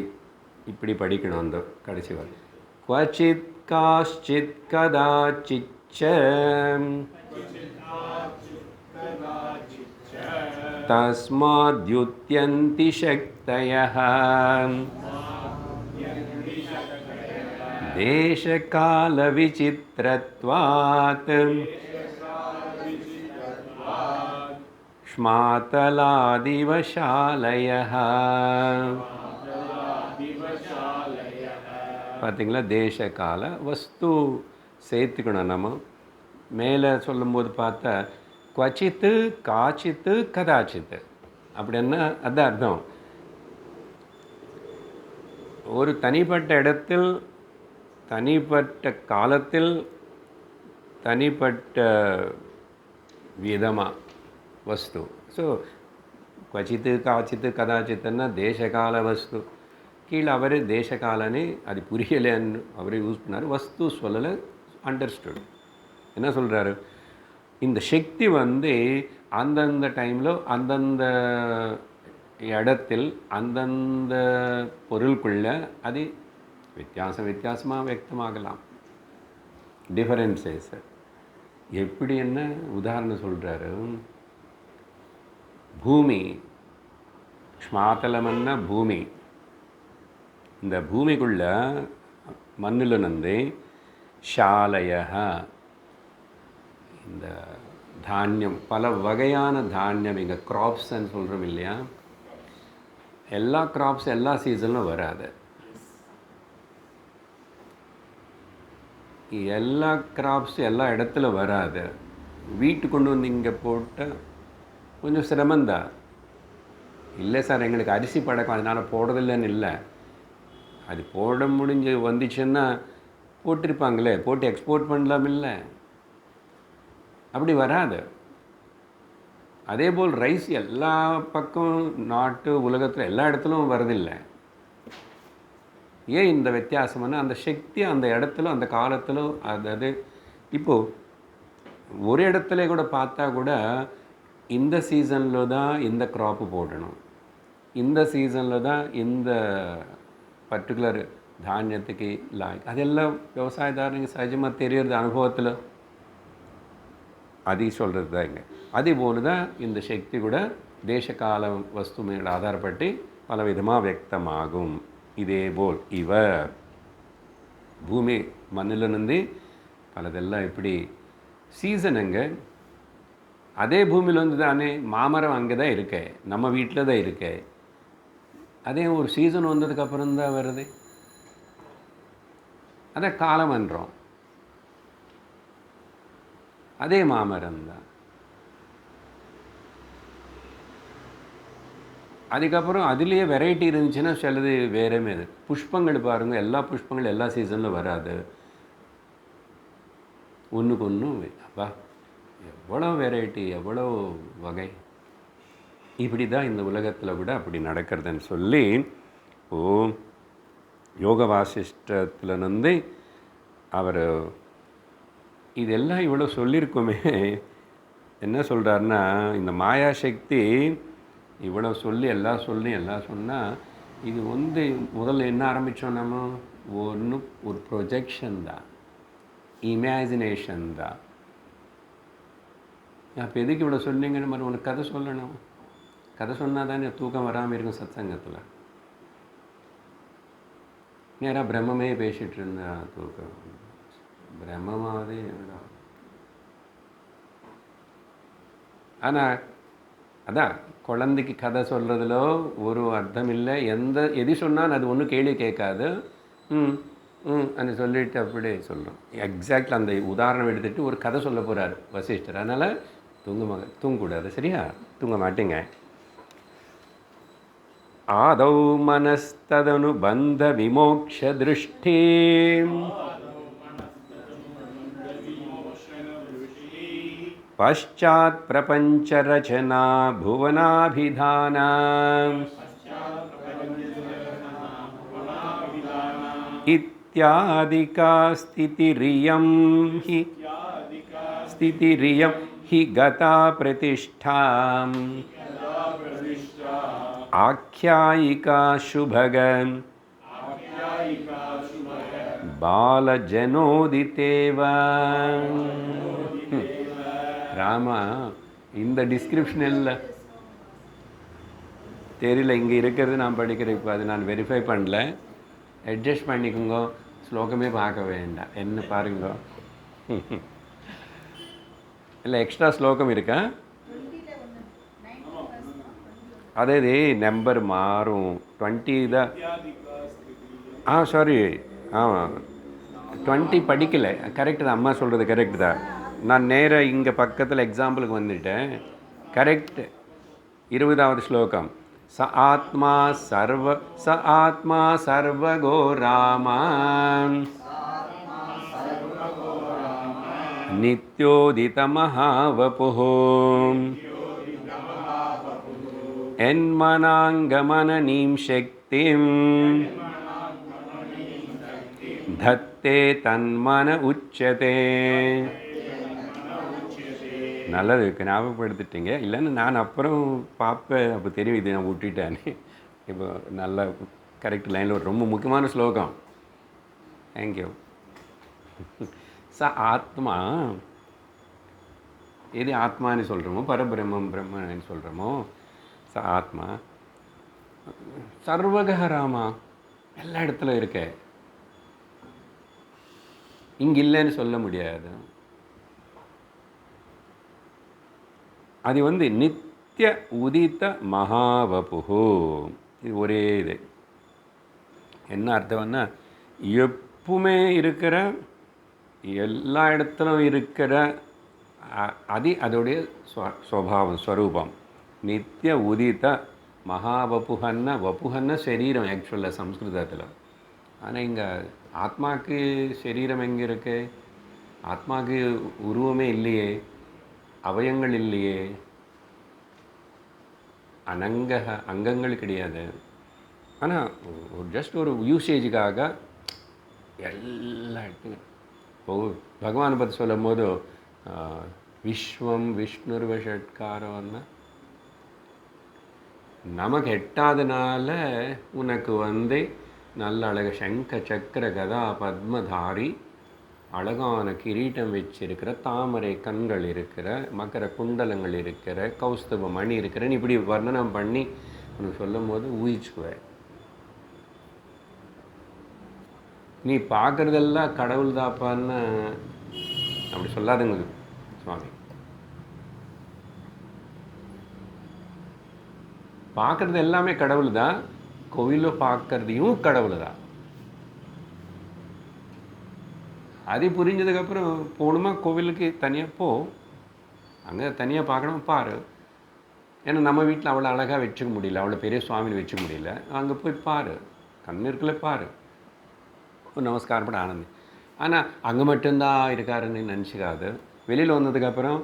இப்படி படிக்கணும். அந்த கடைசி வரை क्वचित् काश्चित् कदाचिच्च तस्माद्युत्यन्ति शक्तयः देशकालविचित्रत्वात् ஸ்மாதலாதிவசாலயः. பார்த்தீங்களா? தேச கால வஸ்து சேர்த்துக்கணும். நம்ம மேலே சொல்லும்போது பார்த்தா क्वचित् काचित् कदाचित् அப்படின்னா அதுதான் அர்த்தம். ஒரு தனிப்பட்ட இடத்தில் தனிப்பட்ட காலத்தில் தனிப்பட்ட விதமாக வஸ்து. ஸோ क्वचित् काचित् कदाचित्னா தேசகால வஸ்து. கீழே அவர் தேசகாலனே அது புரியலைன்னு அவரே யூஸ் பண்ணார். வஸ்து சொல்லலை, அண்டர்ஸ்டுட். என்ன சொல்கிறாரு? இந்த சக்தி அந்தந்த டைமில் அந்தந்த இடத்தில் அந்தந்த பொருளுக்குள்ள அது வித்தியாசமாக வியக்தமாகலாம். டிஃபரன்சஸ் எப்படி என்ன உதாரணம் சொல்கிறாரு? பூமி, ஸ்மாத்தலம்னா பூமி. இந்த பூமிக்குள்ள மண்ணில் ஷாலய இந்த தானியம், பல வகையான தானியம், இங்கே க்ராப்ஸ்ன்னு சொல்கிறோம் இல்லையா? எல்லா க்ராப்ஸ் எல்லா சீசன்லும் வராது. எல்லா கிராப்ஸ் எல்லா இடத்துல வராது. வீட்டு கொண்டு வந்து இங்கே போட்டால் கொஞ்சம் சிரமந்தான். இல்லை சார் எங்களுக்கு அரிசி பழக்கம் அதனால் போடுறதில்லைன்னு இல்லை. அது போட முடிஞ்சு வந்துச்சுன்னா போட்டிருப்பாங்களே, போட்டு எக்ஸ்போர்ட் பண்ணலாம். இல்லை, அப்படி வராது. அதே போல் ரைஸ் எல்லா பக்கம் நாட்டு உலகத்தில் எல்லா இடத்துலும் வரதில்லை. ஏன் இந்த வித்தியாசம்னா அந்த சக்தி அந்த இடத்துல அந்த காலத்தில் அது இப்போது ஒரு இடத்துல கூட பார்த்தா கூட இந்த சீசனில் தான் இந்த க்ராப்பு போடணும், இந்த சீசனில் தான் இந்த பர்டிகுலர் தானியத்துக்கு லாய்க்கு, அதெல்லாம் விவசாயதாரனுக்கு சகஜமாக தெரியறது அனுபவத்தில். அது சொல்கிறது தான் இங்கே. அதே போல் தான் இந்த சக்தி கூட தேசகால வஸ்து மேலே ஆதாரப்பட்டு பல விதமாக வியக்தமாகும். இதேபோல் இவ பூமி மண்ணிலிருந்து பலதெல்லாம் எப்படி சீசன் அங்கே அதே பூமியில் தானே மாமரம் அங்கே தான் இருக்க, நம்ம வீட்டில் தான் இருக்க. அதே ஒரு சீசன் வந்ததுக்கப்புறம் தான் வருது. அதை காலம் என்றோம். அதே மாமரம் தான். அதுக்கப்புறம் அதுலேயே வெரைட்டி இருந்துச்சுன்னா சிலது வேறே மாரி. புஷ்பங்கள் பாருங்கள், எல்லா புஷ்பங்கள் எல்லா சீசனில் வராது. ஒன்றுக்கு ஒன்று அப்பா எவ்வளோ வெரைட்டி, எவ்வளோ வகை. இப்படி தான் இந்த உலகத்தில் கூட அப்படி நடக்கிறதுன்னு சொல்லி ஓ யோக வாசிஷ்டத்துலேருந்து அவர் இதெல்லாம் இவ்வளோ சொல்லியிருக்குமே என்ன சொல்கிறாருன்னா, இந்த மாயாசக்தி இவ்வளோ சொல்லி எல்லாம் சொன்னால் இது முதல்ல என்ன ஆரம்பித்தோம் நம்ம ஒரு ப்ரொஜெக்ஷன் தான், இமேஜினேஷன் தான். அப்போ எதுக்கு இவ்வளோ சொன்னீங்கன்னு மாதிரி உனக்கு கதை சொல்லணும். கதை சொன்னால் தானே தூக்கம் வராமல் இருக்கும் சத்சங்கத்தில். நேராக பிரம்மே பேசிகிட்டு இருந்தா தூக்கம் பிரம்மமாவதே. ஆனால் அதான் குழந்தைக்கு கதை சொல்கிறதுல ஒரு அர்த்தம் இல்லை. எது சொன்னால் அது ஒன்றும் கேள்வி கேட்காது. அந்த சொல்லிட்டு அப்படியே சொல்லும். எக்ஸாக்ட்லி அந்த உதாரணம் எடுத்துகிட்டு ஒரு கதை சொல்ல போகிறார் வசிஷ்டர். அதனால் தூங்கக்கூடாது. சரியா? தூங்க மாட்டேங்க. ஆதௌ மனஸ்ததனுபந்த விமோக்ஷ திருஷ்டி பశ్చాத் பிரபஞ்ச ரச்சனா புவனாபிதானா இத்யாதிகா ஸ்திதிரியம் ஹி கதா பிரதிஷ்டாம் ஆख्यायिका शुभग बालजनोदितेव. ராமா இந்த டிஸ்கிரிப்ஷன் இல்லை தெரியல. இங்கே இருக்கிறது நான் படிக்கிறேன். இப்போ அது நான் வெரிஃபை பண்ணல. அட்ஜஸ்ட் பண்ணிக்கோங்க. ஸ்லோகமே பார்க்க வேண்டாம். என்ன பாருங்க. இல்லை எக்ஸ்ட்ரா ஸ்லோகம் இருக்கா? அதே நம்பர் மாறும். 20 தான். சாரி. 20 படிக்கலை. கரெக்டு தான். அம்மா சொல்கிறது கரெக்டு தான். நான் நேராக இங்கே பக்கத்தில் எக்ஸாம்பிளுக்கு வந்துட்டேன். கரெக்ட். 20வது ஸ்லோகம். ச ஆத்மா சர்வகோ ராமா நித்யோதித மகாவபுஹோ என்மனாங்கமனநீம் சக்திம் தத்தே தன்மன உச்சதே. நல்லது இருக்கு, ஞாபகப்படுத்திட்டீங்க. இல்லைன்னு நான் அப்புறம் பார்ப்பேன். அப்போ தெரியும் இது நான் விட்டுட்டேன்னு. இப்போ நல்ல கரெக்ட் லைனில் ஒரு ரொம்ப முக்கியமான ஸ்லோகம். தேங்க்யூ. ச ஆத்மா எது ஆத்மான்னு சொல்கிறோமோ, பரபிரம்மம் பிரம்மன்னு சொல்கிறோமோ, ச ஆத்மா சர்வகராமா எல்லா இடத்துல இருக்க. இங்கே இல்லைன்னு சொல்ல முடியாது. அது நித்திய உதித்த மகாவபுகு. இது ஒரே இது. என்ன அர்த்தம்னா, எப்பவுமே இருக்கிற, எல்லா இடத்துலும் இருக்கிற, அதோடைய ஸ்வபாவம், ஸ்வரூபம். நித்திய உதித்த மகாவபுகன்னா, வபுகன்னா சரீரம் ஆக்சுவலாக சம்ஸ்கிருதத்தில். ஆனால் இங்கே ஆத்மாவுக்கு சரீரம் எங்கே இருக்கு? ஆத்மாவுக்கு உருவமே இல்லையே, அவயங்கள் இல்லையே, அங்கங்கள் கிடையாது. ஆனால் ஜஸ்ட் ஒரு யூசேஜுக்காக எல்லா இடத்துக்கும். இப்போ பகவானை பற்றி சொல்லும் போது விஸ்வம் விஷ்ணுர்வ ஷட்காரம்னா, நமக்கு எட்டாதனால உனக்கு நல்ல அழக சங்க சக்கர கதா பத்மதாரி, அழகான கிரீட்டம் வச்சிருக்கிற, தாமரை கண்கள் இருக்கிற, மகர குண்டலங்கள் இருக்கிற, கௌஸ்தவ மணி இருக்கிறன்னு இப்படி வர்ணனம் பண்ணி உனக்கு சொல்லும் போது ஊகிச்சுக்குவேன். நீ பார்க்குறதெல்லாம் கடவுள் தாப்பான்னு அப்படி சொல்லாதுங்க சுவாமி. பார்க்குறது எல்லாமே கடவுள் தான். கோவிலில் பார்க்கறதையும் கடவுள் தான். அது புரிஞ்சதுக்கப்புறம் போகணுமா கோவிலுக்கு தனியாக போ, அங்கே தனியாக பார்க்கணும் பாரு. ஏன்னா நம்ம வீட்டில் அவ்வளோ அழகாக வச்சுக்க முடியல, அவ்வளோ பெரிய சுவாமின்னு வச்சுக்க முடியல. அங்கே போய் பாரு, கண் இருக்குல்ல பாரு, ஒரு நமஸ்காரம் பண்ண ஆனந்தி. ஆனால் அங்கே மட்டும்தான் இருக்காருன்னு நினச்சிக்காது. வெளியில் வந்ததுக்கப்புறம்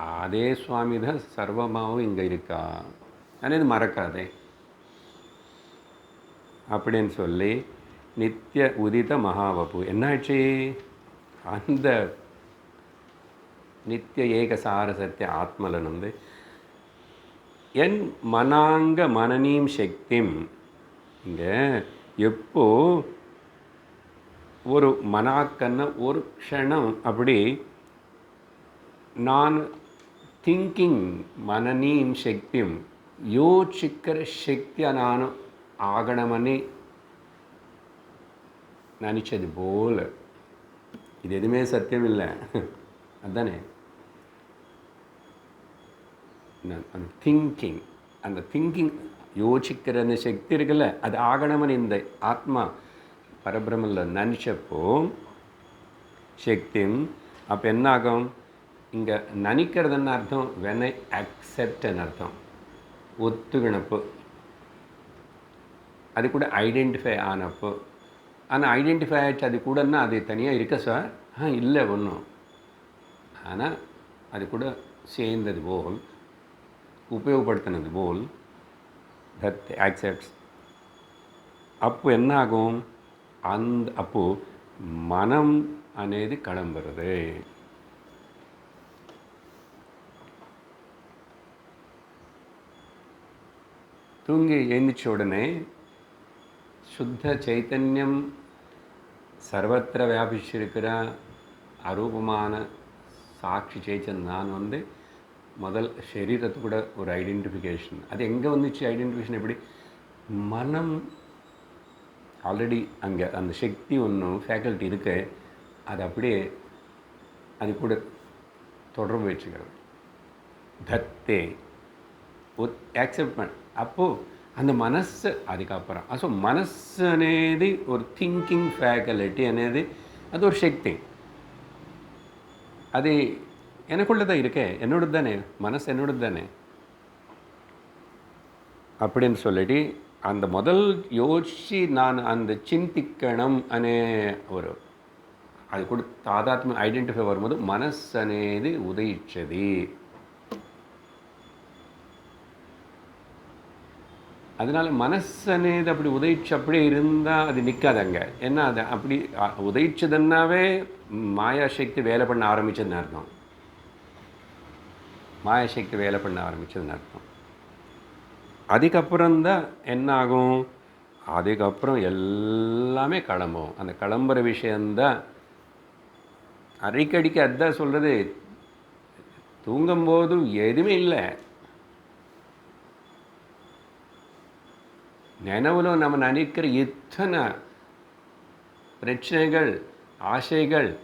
அதே சுவாமி தான் சர்வமாகவும் இங்கே இருக்கா అనేది மறக்காதே அப்படின்னு சொல்லி நித்திய உதித மகாவபு என்னாச்சு அந்த நித்திய ஏகசார சத்திய ஆத்மலன் வந்து என் மனாங்க மனநீம் சக்திம் இங்கே எப்போ ஒரு மனாக்கன்னா ஒரு க்ஷணம் அப்படி நான் திங்கிங் மனநீம் சக்தியும் யோசிக்கிற சக்தியாக நான் ஆகணும்னு நினச்சது போல் இது எதுவுமே சத்தியம் இல்லை அதுதானே அந்த திங்கிங் யோசிக்கிற அந்த சக்தி இருக்குல்ல அது ஆகணும்னு இந்த ஆத்மா பரபிரமில் நினச்சப்போ சக்தியும் அப்போ என்ன ஆகும் இங்கே நினைக்கிறதுன்னு அர்த்தம் வென் ஐ அக்செப்ட்னு அர்த்தம் ஒத்துக்கினப்போ அது கூட ஐடென்டிஃபை ஆனப்போ ஆனால் ஐடென்டிஃபை ஆகிடுச்சு அது கூடன்னா அது தனியாக இருக்க சார் இல்லை ஒன்றும் ஆனால் அது கூட சேர்ந்தது போல் உபயோகப்படுத்தினது போல் தட் ஆக்செப்ட்ஸ் அப்போ என்ன ஆகும் அப்போது மனம் అనేది கிளம்புறது தூங்கி எழுந்திரிச்ச உடனே சுத்த சைத்தன்யம் சர்வத்திர வியாபிச்சிருக்கிற அரூபமான சாட்சி சேச்சன் நான் வந்து முதல் சரீரத்து கூட ஒரு ஐடென்டிஃபிகேஷன் அது எங்கே வந்துச்சு ஐடென்டிஃபிகேஷன் எப்படி மனம் ஆல்ரெடி அங்கே அந்த சக்தி ஒன்றும் ஃபேக்கல்ட்டி இருக்கு அது அப்படியே அது கூட தொடர்பு வச்சுக்கிறது தத்தே యాక్సెప్ట్ பண்ண அப்போது அந்த మనస్సు அதுக்கப்புறம் ஸோ మనస్సు అనేది ஒரு థింకింగ్ ఫ్యాకల్టీ అనేది அது ஒரு சக்தி அது எனக்குள்ளே தான் இருக்கே என்னோடது தானே மனசு என்னோடது தானே அப்படின்னு சொல்லிட்டு அந்த முதல் யோசிச்சு நான் அந்த చింతిக்கணும் అనే ஒரு அது கூட తాదాత్మ్యం ఐడెంటిఫై வரும்போது మనస్సు అనేది ఉదయించది அதனால் மனசு అనేది அப்படி உதயிச்சு அப்படியே இருந்தால் அது நிற்காதங்க ஏன்னா அது அப்படி உதயிச்சதுன்னாவே மாயாசக்தி வேலை பண்ண ஆரம்பிச்சதுன்னு அர்த்தம் மாயாசக்தி வேலை பண்ண ஆரம்பிச்சதுன்னு அர்த்தம் அதுக்கப்புறம்தான் என்ன ஆகும் அதுக்கப்புறம் எல்லாமே கிளம்பும் அந்த கிளம்புற விஷயந்தான் அடிக்கடிக்கு அதுதான் சொல்கிறது தூங்கும்போது எதுவுமே இல்லை நினைவுல நம்ம நினைக்கிற இத்தனை பிரச்சனைகள் ஆசைகள்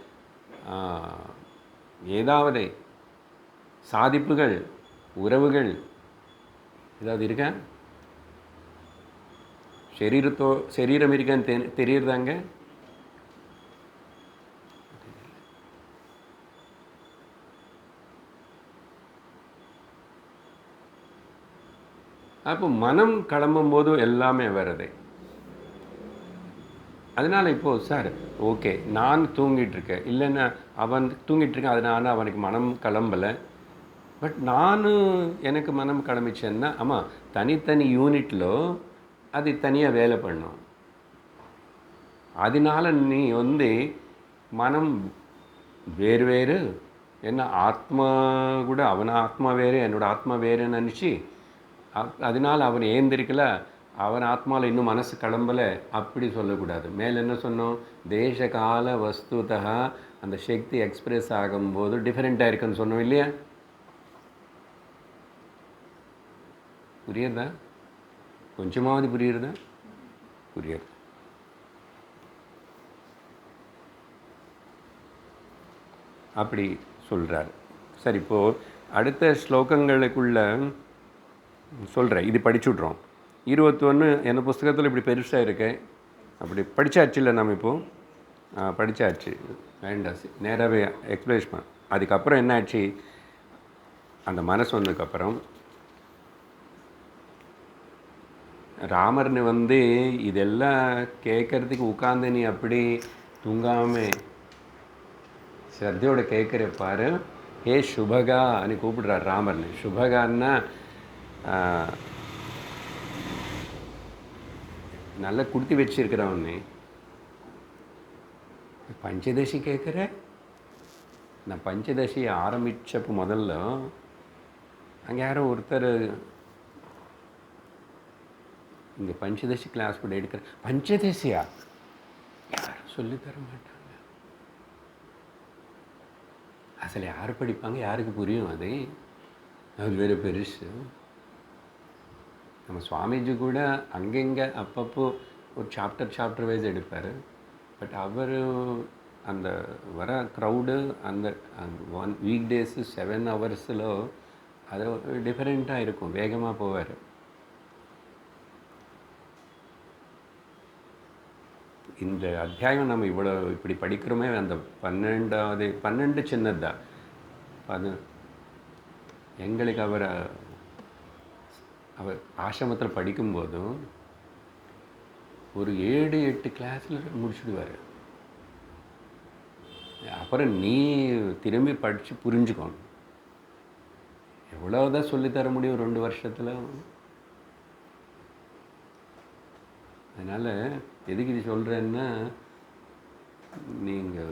ஏதாவது சாதிப்புகள் உறவுகள் ஏதாவது இருக்கா சரீரம் இருக்கான்னு தெரியுறதாங்க அப்போ மனம் கிளம்பும்போது எல்லாமே வருது அதனால் இப்போது சார் ஓகே நான் தூங்கிட்டுருக்கேன் இல்லைன்னா அவன் தூங்கிட்டுருக்கேன் அதனால் அவனுக்கு மனம் கிளம்பலை பட் எனக்கு மனம் கிளம்பிச்சேன்னா ஆமாம் தனித்தனி யூனிட்டில் அது தனியாக வேலை பண்ணும் அதனால் நீ வந்து மனம் வேறு என்ன ஆத்மா கூட அவன் ஆத்மா வேறு என்னோடய ஆத்மா வேறுன்னு நினச்சி அதனால் அவன் ஏந்திரிக்கல அவன் ஆத்மாவில் இன்னும் மனசு கிளம்பலை அப்படி சொல்லக்கூடாது மேலே என்ன சொன்னோம் தேச கால வஸ்துதா அந்த சக்தி எக்ஸ்பிரஸ் ஆகும்போது டிஃப்ரெண்ட்டாக இருக்குன்னு சொன்னோம் இல்லையா புரியுறதா கொஞ்சமாவது புரியுறதா புரியுது அப்படி சொல்கிறார் சரி இப்போது அடுத்த ஸ்லோகங்களுக்குள்ள சொல்கிறேன் இது படிச்சுட்றோம் 21 என்ன புஸ்தகத்தில் இப்படி பெருசாக இருக்கேன் அப்படி படித்தாச்சு இல்லை நம்ம இப்போது படித்தாச்சு வேண்டாம் நேராகவே எக்ஸ்பிளைன் பண்ண அதுக்கப்புறம் என்னாச்சு அந்த மனசு வந்ததுக்கப்புறம் ராமர்னு வந்து இதெல்லாம் கேட்குறதுக்கு உட்காந்து நீ அப்படி தூங்காமல் ஸ்ரத்தையோட கேட்குற பாரு ஹே சுபகா అని கூப்பிடுறார் ராமர்னு. சுபகான்னா நல்லா குடுத்தி வச்சிருக்கிறவனே. பஞ்சதசி கேட்குற? நான் பஞ்சதசி ஆரம்பித்தப்போ முதல்ல அங்கே யாரோ ஒருத்தர் இங்கே பஞ்சதசி கிளாஸ் கூட எடுக்கிற. பஞ்சதசியா? யாரும் சொல்லித்தர மாட்டாங்க. அசல் யார் படிப்பாங்க? யாருக்கு புரியும் அது? அது வேறு பெருசு. நம்ம சுவாமிஜி கூட அங்கங்கே அப்பப்போ ஒரு சாப்டர் வைஸ் எடுப்பார். பட் அவர் அந்த வர க்ரௌடு அந்த வீக் டேஸு 7 ஹவர்ஸில் அது டிஃப்ரெண்ட்டாக இருக்கும். வேகமாக போவார். இந்த அத்தியாயம் நம்ம இவ்வளோ இப்படி படிக்கிறோமே, அந்த 12 சின்னது தான். அது எங்களுக்கு அவர் ஆசிரமத்தில் படிக்கும்போதும் ஒரு 7-8 கிளாஸில் முடிச்சுடுவார். அப்புறம் நீ திரும்பி படித்து புரிஞ்சுக்கணும். எவ்வளோதான் சொல்லித்தர முடியும் 2 வருஷத்தில்? அதனால் எதுக்கு இது சொல்கிறேன்னா, நீங்கள்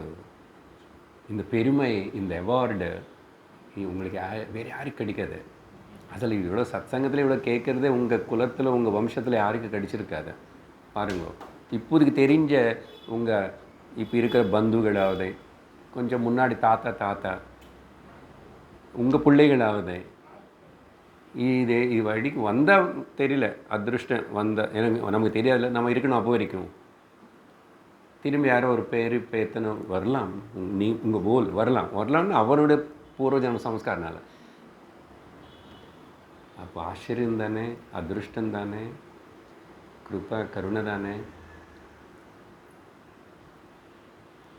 இந்த பெருமை, இந்த அவார்டு உங்களுக்கு வேறு யாருக்கு கிடைக்காது. அதில் இவ்வளோ சத்சங்கத்தில் இவ்வளோ கேட்குறதே உங்கள் குலத்தில், உங்கள் வம்சத்தில் யாருக்கு கிடைச்சிருக்காது பாருங்க. இப்போதுக்கு தெரிஞ்ச உங்கள் இப்போ இருக்கிற பந்துகளாவது, கொஞ்சம் முன்னாடி தாத்தா உங்கள் பிள்ளைகளாவது, இது வழிக்கு வந்தால் தெரியல, அதிருஷ்டம் வந்தால் எனக்கு நமக்கு தெரியாதுல்ல, நம்ம இருக்கணும். அப்போ வரைக்கும் திரும்பி யாரோ ஒரு பேத்தனை வரலாம், நீ உங்கள் போல் வரலாம்னு அவருடைய பூர்வஜன்ம சம்ஸ்காரனால. அப்போ ஆச்சரியம் தானே, அதிருஷ்டம் தானே, கிருபா கருணை தானே.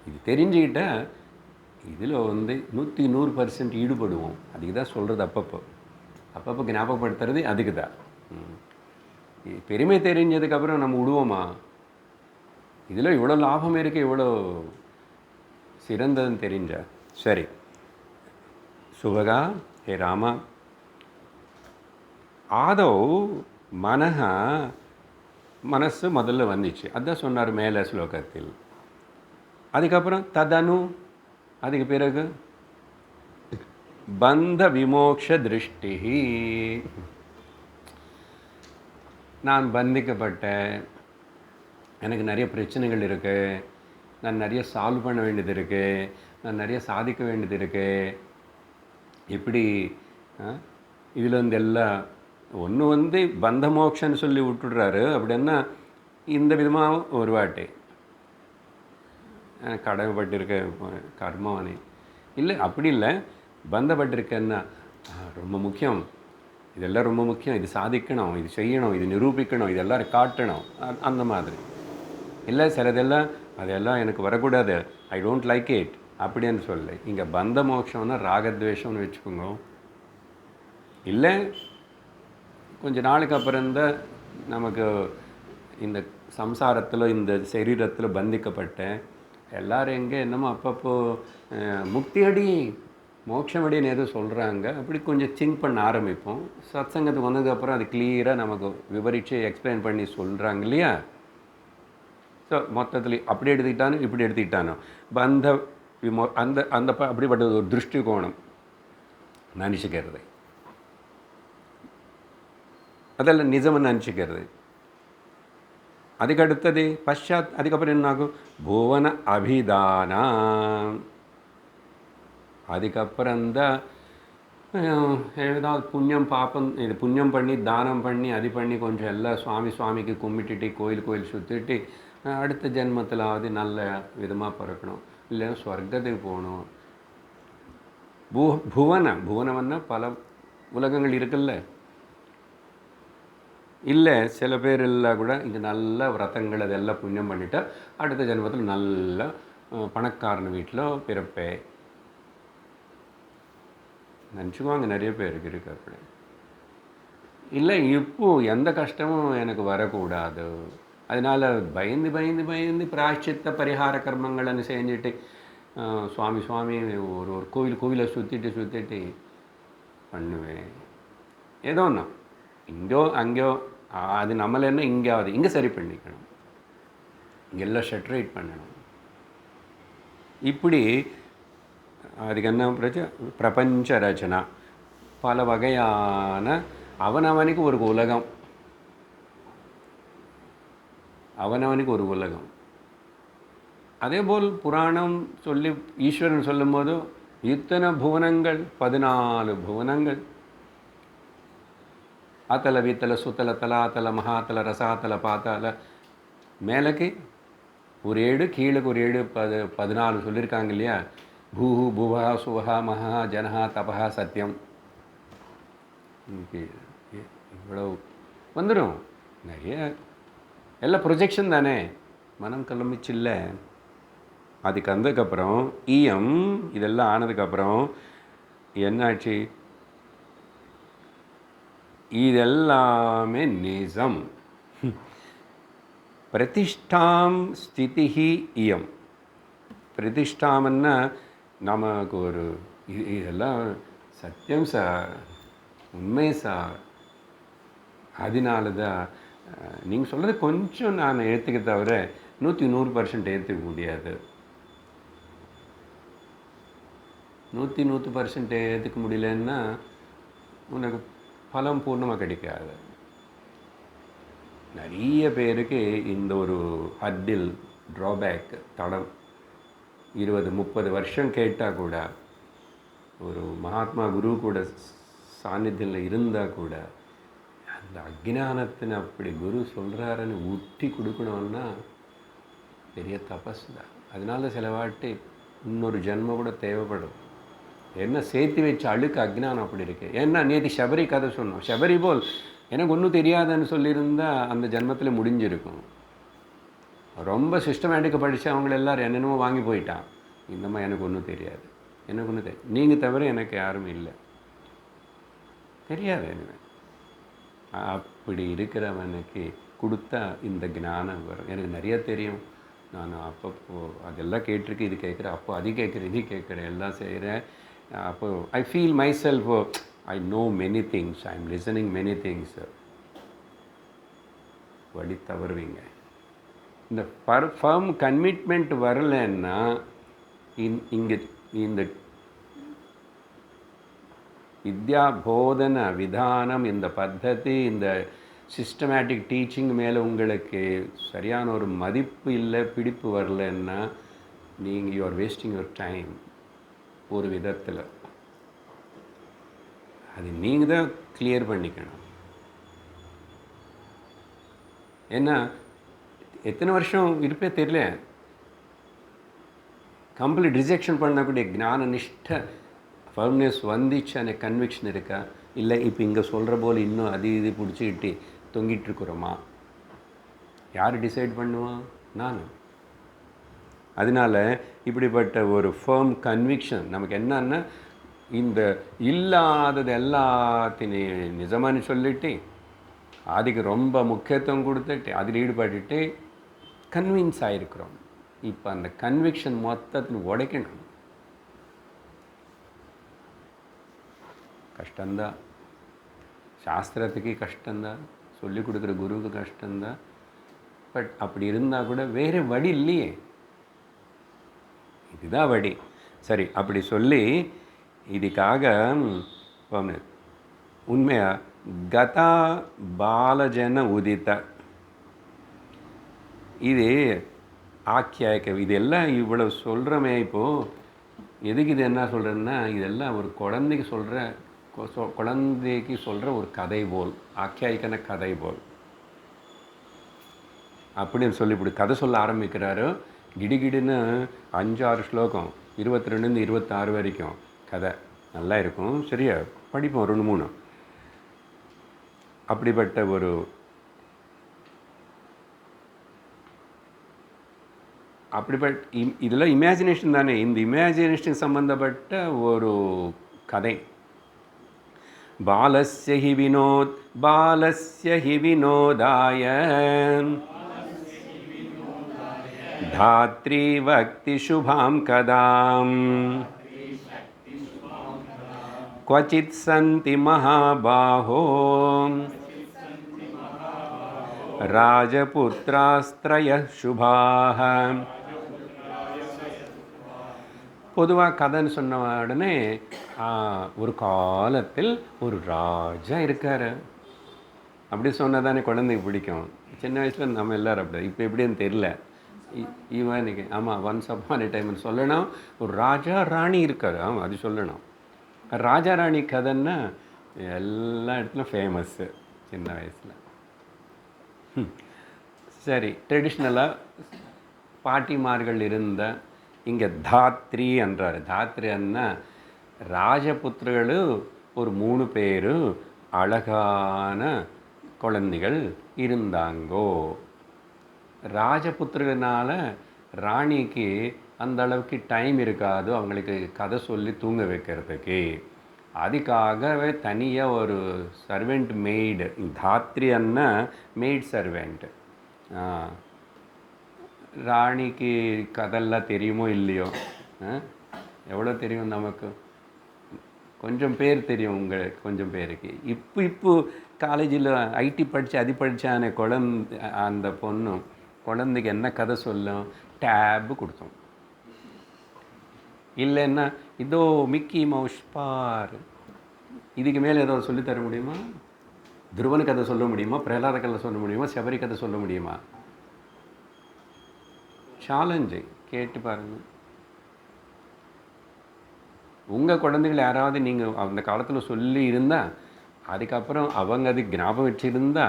இது தெரிஞ்சுக்கிட்டால் இதில் 100% ஈடுபடுவோம். அதுக்கு தான் சொல்கிறது. அப்பப்போ ஞாபகப்படுத்துறது அதுக்கு தான். பெருமை தெரிஞ்சதுக்கப்புறம் நம்ம விடுவோமா? இதில் இவ்வளோ லாபம் இருக்குது, இவ்வளோ சிறந்ததுன்னு தெரிஞ்ச. சரி சுபகா, ஹே ராமா, ஆதவ் மனசு முதல்ல வந்துச்சு. அதுதான் சொன்னார் மேலே ஸ்லோகத்தில். அதுக்கப்புறம் ததனு, அதுக்கு பிறகு பந்த விமோக்ஷ திருஷ்டி. நான் பந்திக்கப்பட்டேன், எனக்கு நிறைய பிரச்சனைகள் இருக்குது, நான் நிறைய சால்வ் பண்ண வேண்டியது இருக்குது, நான் நிறைய சாதிக்க வேண்டியது இருக்குது. இப்படி இதில் எல்லாம் ஒன்று பந்த மோக்ஷன்னு சொல்லி விட்டுடுறாரு. அப்படின்னா இந்த விதமாக ஒரு வாட்டி கடமைப்பட்டிருக்க கர்மாவனே இல்லை, அப்படி இல்லை, பந்தப்பட்டிருக்கேன்னா ரொம்ப முக்கியம், இதெல்லாம் ரொம்ப முக்கியம், இது சாதிக்கணும், இது செய்யணும், இது நிரூபிக்கணும், இது எல்லோரும் காட்டணும், அந்த மாதிரி இல்லை. சிலதெல்லாம் அதெல்லாம் எனக்கு வரக்கூடாது, ஐ டோன்ட் லைக் இட் அப்படின்னு சொல்லி. இங்கே பந்த மோட்சம்னா ராகத்வேஷம்னு வச்சுக்கோங்க. இல்லை கொஞ்சம் நாளுக்கு அப்புறம்தான் நமக்கு இந்த சம்சாரத்தில், இந்த சரீரத்தில் பந்திக்கப்பட்டேன், எல்லோரும் எங்கே என்னமோ அப்பப்போ முக்தி அடி, மோட்சம் அடின்னு எதுவும் சொல்கிறாங்க. அப்படி கொஞ்சம் திங்க் பண்ண ஆரம்பிப்போம். சத்சங்கத்துக்கு வந்ததுக்கப்புறம் அது கிளியராக நமக்கு விவரித்து எக்ஸ்பிளைன் பண்ணி சொல்கிறாங்க இல்லையா? ஸோ மொத்தத்தில் அப்படி எடுத்துக்கிட்டானோ இப்படி எடுத்துக்கிட்டானோ பந்த அந்த அப்படிப்பட்ட ஒரு திருஷ்டிகோணம் நினச்சிக்கிறது, அதெல்லாம் நிஜம்னு நினச்சிக்கிறது. அதுக்கு அடுத்தது அதுக்கப்புறம் என்ன ஆகும்? புவன அபிதானா. அதுக்கப்புறம்தான் ஏதாவது புண்ணியம் பாப்பம், இது புண்ணியம் பண்ணி தானம் பண்ணி அது பண்ணி கொஞ்சம் எல்லாம் சுவாமிக்கு கும்பிட்டுட்டு கோயில் சுற்றிட்டு அடுத்த ஜென்மத்திலாவது நல்ல விதமாக பிறக்கணும், இல்லைன்னா ஸ்வர்க்கத்துக்கு போகணும். புவனம்னா பல உலகங்கள் இருக்குல்ல. இல்லை சில பேர் எல்லாம் கூட இங்கே நல்ல விரதங்கள் அதெல்லாம் புண்ணியம் பண்ணிட்டா அடுத்த ஜென்மத்தில் நல்ல பணக்காரன் வீட்டில் பிறப்பேன் நினச்சிக்குவாங்க. நிறைய பேருக்கு இருக்கு அப்படி. இல்லை இப்போது எந்த கஷ்டமும் எனக்கு வரக்கூடாது, அதனால் பயந்து பிராயச்சித்த பரிகார கர்மங்கள்னு செஞ்சுட்டு சுவாமி சுவாமி ஒரு ஒரு கோவிலை சுற்றிட்டு பண்ணுவேன். ஏதோ ஒன்று இங்கோ அங்கேயோ அது நம்மள இங்கேயாவது இங்கே சரி பண்ணிக்கணும், இங்கெல்லாம் ஷெட்ரேட் பண்ணணும். இப்படி அதுக்கு என்ன பிரபஞ்ச ரச்சனா, பல வகையான அவனவனுக்கு ஒரு உலகம், அவனவனுக்கு ஒரு உலகம். அதேபோல் புராணம் சொல்லி ஈஸ்வரன் சொல்லும் போது இத்தனை புவனங்கள், 14 புவனங்கள், ஆத்தல வீத்தல சுத்தல தலாத்தல மகாத்தல ரசாத்தல பாத்தால, மேலக்கு ஒரு 7 கீழக்கு ஒரு 7 14 சொல்லியிருக்காங்க இல்லையா. பூஹு புவா சுவஹா மகா ஜனஹா தபஹா சத்தியம். இவ்வளோ வந்துடும். நிறைய எல்லாம் ப்ரொஜெக்ஷன் தானே, மனம் கிளம்பிச்சில்ல. அதுக்கு வந்ததுக்கப்புறம் ஈயம் இதெல்லாம் ஆனதுக்கப்புறம் என்னாச்சு, இதெல்லாமே நிஜம். பிரதிஷ்டாம் ஸ்திதிஹி இயம். பிரதிஷ்டாமன்னா நமக்கு ஒரு இதெல்லாம் சத்தியம் சார், உண்மை சார். அதனால தான் நீங்கள் சொல்கிறது கொஞ்சம் நான் ஏற்றுக்க தவிர 100% ஏற்றுக்க முடியாது. 100% ஏற்றுக்க முடியலன்னா உனக்கு பலம் பூர்ணமாக கிடைக்காது. நிறைய பேருக்கு இந்த ஒரு ஹட்டில் ட்ராபேக் தடம் 20-30 வருஷம் கேட்டால் கூட, ஒரு மகாத்மா குரு கூட சாநித்தியில் இருந்தால் கூட, அந்த அக்ஞானத்தின் அப்படி குரு சொல்கிறாருன்னு ஊட்டி கொடுக்கணுன்னா பெரிய தபஸ் தான். அதனால சில வாட்டி இன்னொரு ஜென்மம் கூட தேவைப்படும். என்ன சேர்த்து வச்ச அழுக்கு அக்ஞானம் அப்படி இருக்குது. ஏன்னா நேற்று சபரி கதை சொன்னோம். சபரி போல் எனக்கு ஒன்றும் தெரியாதுன்னு சொல்லியிருந்தால் அந்த ஜென்மத்தில் முடிஞ்சிருக்கும். ரொம்ப சிஸ்டமேட்டிக்காக படித்து அவங்க எல்லோரும் என்னென்னமோ வாங்கி போயிட்டான். இந்தம்மா எனக்கு ஒன்றும் தெரியாது, எனக்கு ஒன்றும் தெரியாது, நீங்கள் தவிர எனக்கு யாரும் இல்லை, தெரியாது என்ன. அப்படி இருக்கிறவனுக்கு கொடுத்தா இந்த ஞானம் வரும். எனக்கு நிறைய தெரியும், நான் அப்பப்போ அதெல்லாம் கேட்டிருக்கேன், இது கேட்குறேன், அப்போ அது கேட்குறேன், இது கேட்குறேன், எல்லாம் செய்கிறேன். அப்போ I feel my self, I know many things, I am listening many things. வழி தவறுவீங்க. இந்த ஃபர்ம் கமிட்மெண்ட் வரலைன்னா இங்கே இந்த வித்யா போதன விதானம், இந்த பத்ததி, இந்த சிஸ்டமேட்டிக் டீச்சிங் மேலே உங்களுக்கு சரியான ஒரு மதிப்பு இல்லை, பிடிப்பு வரலன்னா நீங்கள் you are wasting your time. ஒரு விதத்தில் அது நீங்கள் தான் கிளியர் பண்ணிக்கணும். ஏன்னா எத்தனை வருஷம் இருப்பே தெரியல, கம்ப்ளீட் ரிஜெக்ஷன் பண்ணக்கூடிய ஞான நிஷ்ட ஃபர்ம்னஸ் வந்துச்சு, அந்த கன்விக்ஷன் இருக்கா இல்லை இப்போ இங்கே சொல்கிற போல் இன்னும் அது இது பிடிச்சிக்கிட்டு தொங்கிட்டு இருக்கிறோமா? யார் டிசைட் பண்ணுவான்? நான். அதனால் இப்படிப்பட்ட ஒரு ஃபர்ம் கன்விக்ஷன் நமக்கு என்னன்னா, இந்த இல்லாதது எல்லாத்தையும் நிஜமானு சொல்லிட்டு அதுக்கு ரொம்ப முக்கியத்துவம் கொடுத்துட்டு அதில் ஈடுபட்டுட்டு கன்வின்ஸ் ஆகிருக்கிறோம். இப்போ அந்த கன்விக்ஷன் மொத்தத்தில் உடைக்கணும். கஷ்டந்தான், சாஸ்திரத்துக்கு கஷ்டந்தான், சொல்லிக் கொடுக்குற குருவுக்கு கஷ்டந்தான். பட் அப்படி இருந்தால் கூட வேறு வழி இல்லையே, இதுதான் வழி. சரி, அப்படி சொல்லி இதுக்காக உண்மையாக கதா பாலஜன உதித்த இது ஆக்கியாயக்க இதெல்லாம் இவ்வளோ சொல்கிறோமே. இப்போது எதுக்கு இது என்ன சொல்கிறேன்னா, இதெல்லாம் ஒரு குழந்தைக்கு சொல்கிற ஒரு கதை போல், ஆக்கியாயிக்கான கதை போல் அப்படின்னு சொல்லி இப்படி கதை சொல்ல ஆரம்பிக்கிறாரோ. கிடுகிடுன்னு 5-6 ஸ்லோகம், 22 26 வரைக்கும் கதை நல்லா இருக்கும். சரியா படிப்போம் 2-3. அப்படிப்பட்ட ஒரு இதெல்லாம் இமேஜினேஷன் தானே. இந்த இமேஜினேஷன் சம்பந்தப்பட்ட ஒரு கதை. பாலஸ்ய ஹி வினோதாய धात्री भक्ति शुभां कदां क्वचित् सन्ति महाबाहो राजपुत्रास्त्रयः शुभाः. பொதுவாக கதைன்னு சொன்ன உடனே ஒரு காலத்தில் ஒரு ராஜா இருக்கார் அப்படி சொன்னதானே குழந்தைக்கு பிடிக்கும். சின்ன வயசில் நம்ம எல்லோரும் அப்படி, இப்போ எப்படின்னு தெரில. இவனுக்கு ஆமாம் ஒன்ஸ் அப்பான் எ டைம்னு சொல்லணும். ஒரு ராஜா ராணி இருக்கார், ஆமாம் அது சொல்லணும். ராஜா ராணி கதைன்னா எல்லா இடத்துலையும் ஃபேமஸ்ஸு சின்ன வயசில். சரி, ட்ரெடிஷ்னலாக பாட்டிமார்கள் இருந்த இங்கே தாத்ரி என்றார். தாத்ரி அண்ணா ராஜபுத்திரர்கள் ஒரு 3 பேர் அழகான குழந்தைகள் இருந்தாங்கோ. ராஜபுத்திரனால ராணிக்கு அந்த அளவுக்கு டைம் இருக்காது அவங்களுக்கு கதை சொல்லி தூங்க வைக்கிறதுக்கு. அதுக்காகவே தனியாக ஒரு சர்வெண்ட் மெய்டு, தாத்ரி அண்ணா மெய்ட் சர்வெண்ட். ராணிக்கு கதெல்லாம் தெரியுமோ இல்லையோ, எவ்வளோ தெரியும் நமக்கு, கொஞ்சம் பேர் தெரியும் உங்களுக்கு, கொஞ்சம் பேருக்கு. இப்போ காலேஜில் ஐடி படித்து அது படித்தான அந்த பொண்ணு குழந்தைக்கு என்ன கதை சொல்லும், டேப்பு கொடுத்தோம். இல்லைன்னா இதோ மிக்கி மவுஸ் பார், இதுக்கு மேலே ஏதோ சொல்லித்தர முடியுமா? துருவன் கதை சொல்ல முடியுமா? பிரகலாத கதை சொல்ல முடியுமா? சபரி கதை சொல்ல முடியுமா? சேலஞ்சு கேட்டு பாருங்கள். உங்கள் குழந்தைகள் யாராவது நீங்கள் அந்த காலத்தில் சொல்லி இருந்தால் அதுக்கப்புறம் அவங்க அது ஞாபகம் வச்சுருந்தா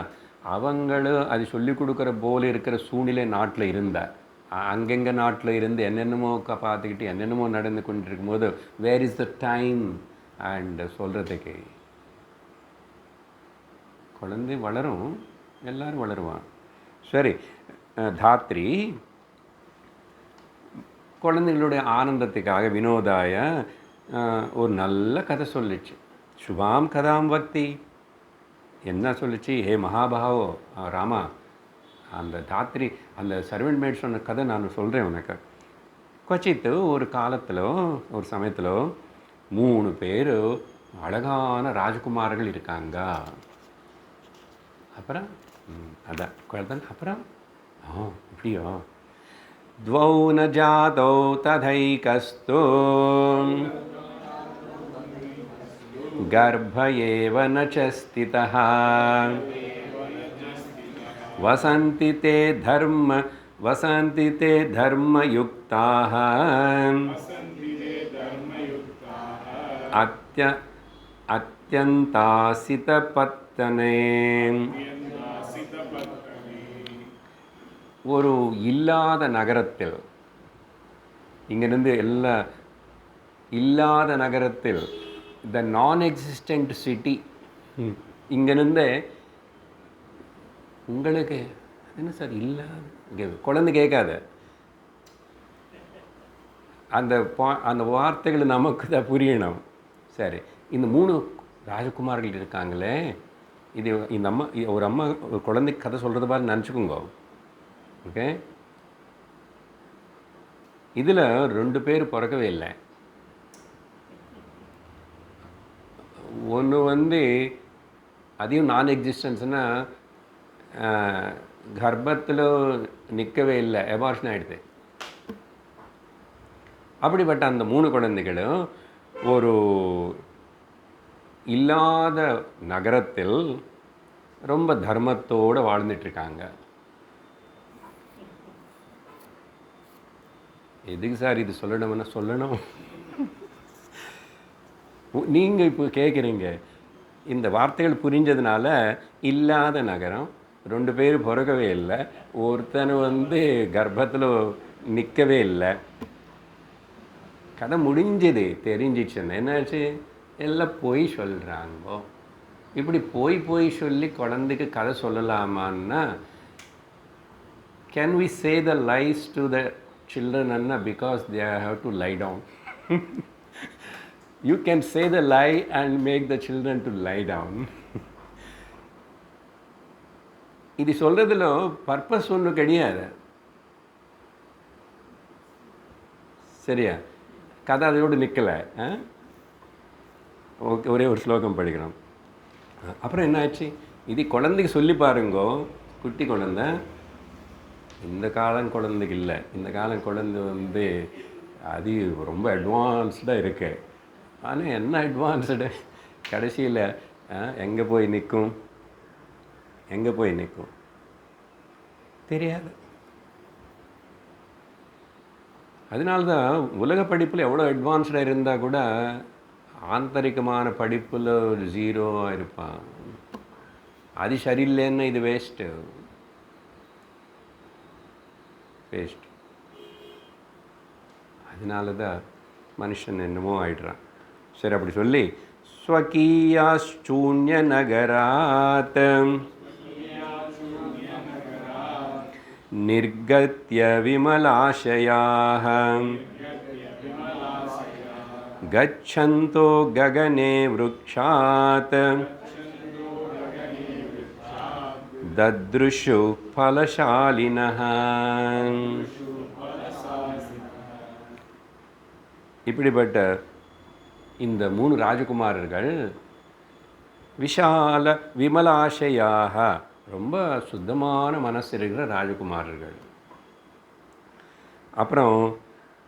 அவங்களும் அது சொல்லிக் கொடுக்குற போல் இருக்கிற சூழ்நிலை நாட்டில் இருந்தால் அங்கங்கே நாட்டில் இருந்து என்னென்னமோ பார்த்துக்கிட்டு என்னென்னமோ நடந்து கொண்டு இருக்கும்போது where is the time and சொல்கிறதுக்கு. குழந்தை வளரும், எல்லோரும் வளருவான். சரி, தாத்ரி குழந்தைகளுடைய ஆனந்தத்துக்காக வினோதாய ஒரு நல்ல கதை சொல்லிச்சு. சுபாம் கதாம் பக்தி என்ன சொல்லிச்சு? ஹே மகாபாவோ ராமா, அந்த தாத்ரி அந்த சர்வெண்ட் மேட் சொன்ன கதை நான் சொல்கிறேன் உனக்கு. கொச்சித்து ஒரு காலத்தில் ஒரு சமயத்தில் 3 பேர் அழகான ராஜகுமார்கள் இருக்காங்க. அப்புறம் அதான் குழந்தை. அப்புறம் இப்படியோ द्वौ न जातौ तथैकस्तु गर्भ एव न च स्थितः वसन्ति ते धर्मयुक्ताः अत्यन्तासितपत्तने. ஒரு இல்லாத நகரத்தில், இங்கிருந்து எல்லா இல்லாத நகரத்தில், த நான் எக்ஸிஸ்டண்ட் சிட்டி, இங்கிருந்து உங்களுக்கு என்ன சார் இல்லாத குழந்தை கேட்காத அந்த வார்த்தைகள் நமக்கு தான் புரியணும். சரி, இந்த 3 ராஜகுமார்கள் இருக்காங்களே, இது இந்த அம்மா ஒரு அம்மா ஒரு குழந்தைக்கு கதை சொல்கிறது மாதிரி நினச்சிக்கோங்க. ஓகே, இதில் 2 பேர் பிறக்கவே இல்லை. ஒன்று அதையும் நான் எக்ஸிஸ்டன்ஸ்னால் கர்ப்பத்தில் நிற்கவே இல்லை, எபார்ஷன் ஆகிடுது. அப்படிப்பட்ட அந்த 3 குழந்தைகளும் ஒரு இல்லாத நகரத்தில் ரொம்ப தர்மத்தோடு வாழ்ந்துட்டுருக்காங்க. எதுக்கு சார் இது சொல்லணும்னா சொல்லணும். நீங்கள் இப்போ கேட்குறீங்க, இந்த வார்த்தைகள் புரிஞ்சதுனால இல்லாத நகரம், 2 பேர் பிறக்கவே இல்லை, ஒருத்தன் கர்ப்பத்தில் நிற்கவே இல்லை. கதை முடிஞ்சது, தெரிஞ்சிச்சுன்னு என்னாச்சு, எல்லாம் போய் சொல்கிறாங்கோ. இப்படி போய் சொல்லி குழந்தைக்கு கதை சொல்லலாமான்னா, can we say the lies to the children anna because they have to lie down. You can say the lie and make the children to lie down. இது சொல்கிறதுல பர்பஸ் ஒன்றும் கிடையாது. சரியா? கதை அதோடு நிற்கலை. ஓகே, ஒரே ஒரு ஸ்லோகம் படிக்கிறோம். அப்புறம் என்ன ஆச்சு? இது குழந்தைக்கு சொல்லி பாருங்கோ, குட்டி குழந்தை. இந்த காலம் குழந்தைக்கு இல்லை, இந்த காலம் குழந்தை வந்து அது ரொம்ப அட்வான்ஸ்டாக இருக்கு. ஆனால் என்ன அட்வான்ஸ்டு, கடைசியில் எங்கே போய் நிற்கும்? எங்கே போய் நிற்கும் தெரியாது. அதனால்தான் உலக படிப்பில் எவ்வளோ அட்வான்ஸ்டாக இருந்தால் கூட ஆந்தரிகமான படிப்பில் ஒரு ஜீரோவாக இருப்பான். அது சரியில்லைன்னு இது வேஸ்ட்டு. அதனால தான் மனுஷன் என்னமோ ஆயிடுறான். சரி, அப்படி சொல்லி ஸ்வகீயாச்சூன்ய நகராத் நிர்கத்ய விமலாஷயாः கச்சந்தோ ககனே விருக்ஷாத் தத்ருஷு பலசாலினः. இப்படிப்பட்ட இந்த 3 ராஜகுமாரர்கள் விஷால விமலாஷயாக, ரொம்ப சுத்தமான மனசு இருக்கிற ராஜகுமாரர்கள். அப்புறம்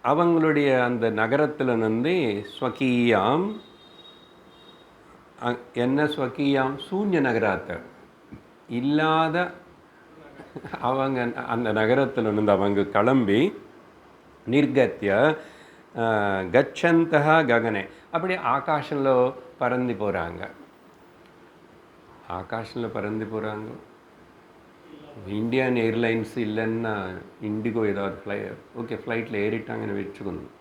அவங்களுடைய அந்த நகரத்தில் வந்து ஸ்வகீயாம், என்ன ஸ்வகீயாம், சூன்ய நகராத்தை இல்லாத அவங்க அந்த நகரத்தில் இருந்து அவங்க கிளம்பி நிர்கத்திய கச்சந்தா ககனே, அப்படி ஆகாஷంలో பறந்து போகிறாங்க. ஆகாஷంలో பறந்து போகிறாங்க. இந்தியன் ஏர்லைன்ஸ் இல்லைன்னா இண்டிகோ ஏதாவது ஓகே ஃப்ளைட்டில் ஏறிட்டாங்கன்னு வச்சுக்கணும்.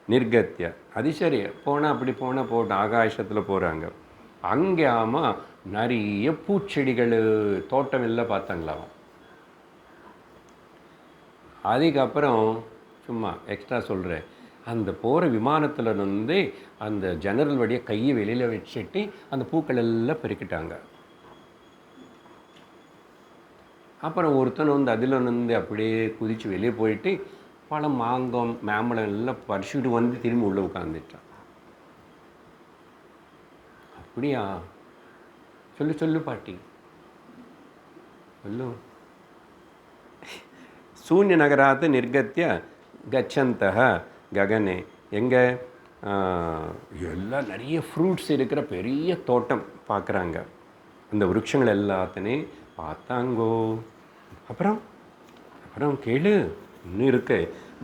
நிர்கத்திய அது சரி, போனால் அப்படி போனால் போட்டோம், ஆகாசத்தில் போகிறாங்க. அங்கே ஆமாம் நிறைய பூச்செடிகள் தோட்டம் எல்லாம் பார்த்தாங்களாம். அதுக்கப்புறம் சும்மா எக்ஸ்ட்ரா சொல்கிறேன், அந்த போகிற விமானத்தில் வந்து அந்த ஜன்னல் வழியாக கையை வெளியில் வச்சுட்டு அந்த பூக்கள் எல்லாம் பெருக்கிட்டாங்க. அப்புறம் ஒருத்தன் வந்து அதில் வந்து அப்படியே குதித்து வெளியே போயிட்டு பழம் மாங்கம் மாம்பழம் எல்லாம் பறிச்சுட்டு வந்து திரும்பி உள்ளே உட்காந்துட்டான். அப்படியா? சொல்லு சொல்லு பாட்டி சொல்லு. சூன்ய நகராத்து நிர்கத்திய கச்சந்தः ககனே, எங்கே எல்லாம் நிறைய ஃப்ரூட்ஸ் இருக்கிற பெரிய தோட்டம் பார்க்குறாங்க. அந்த விருட்சங்கள் எல்லாத்தையும் பார்த்தாங்கோ. அப்புறம் கேளு, இன்னும் இருக்கு.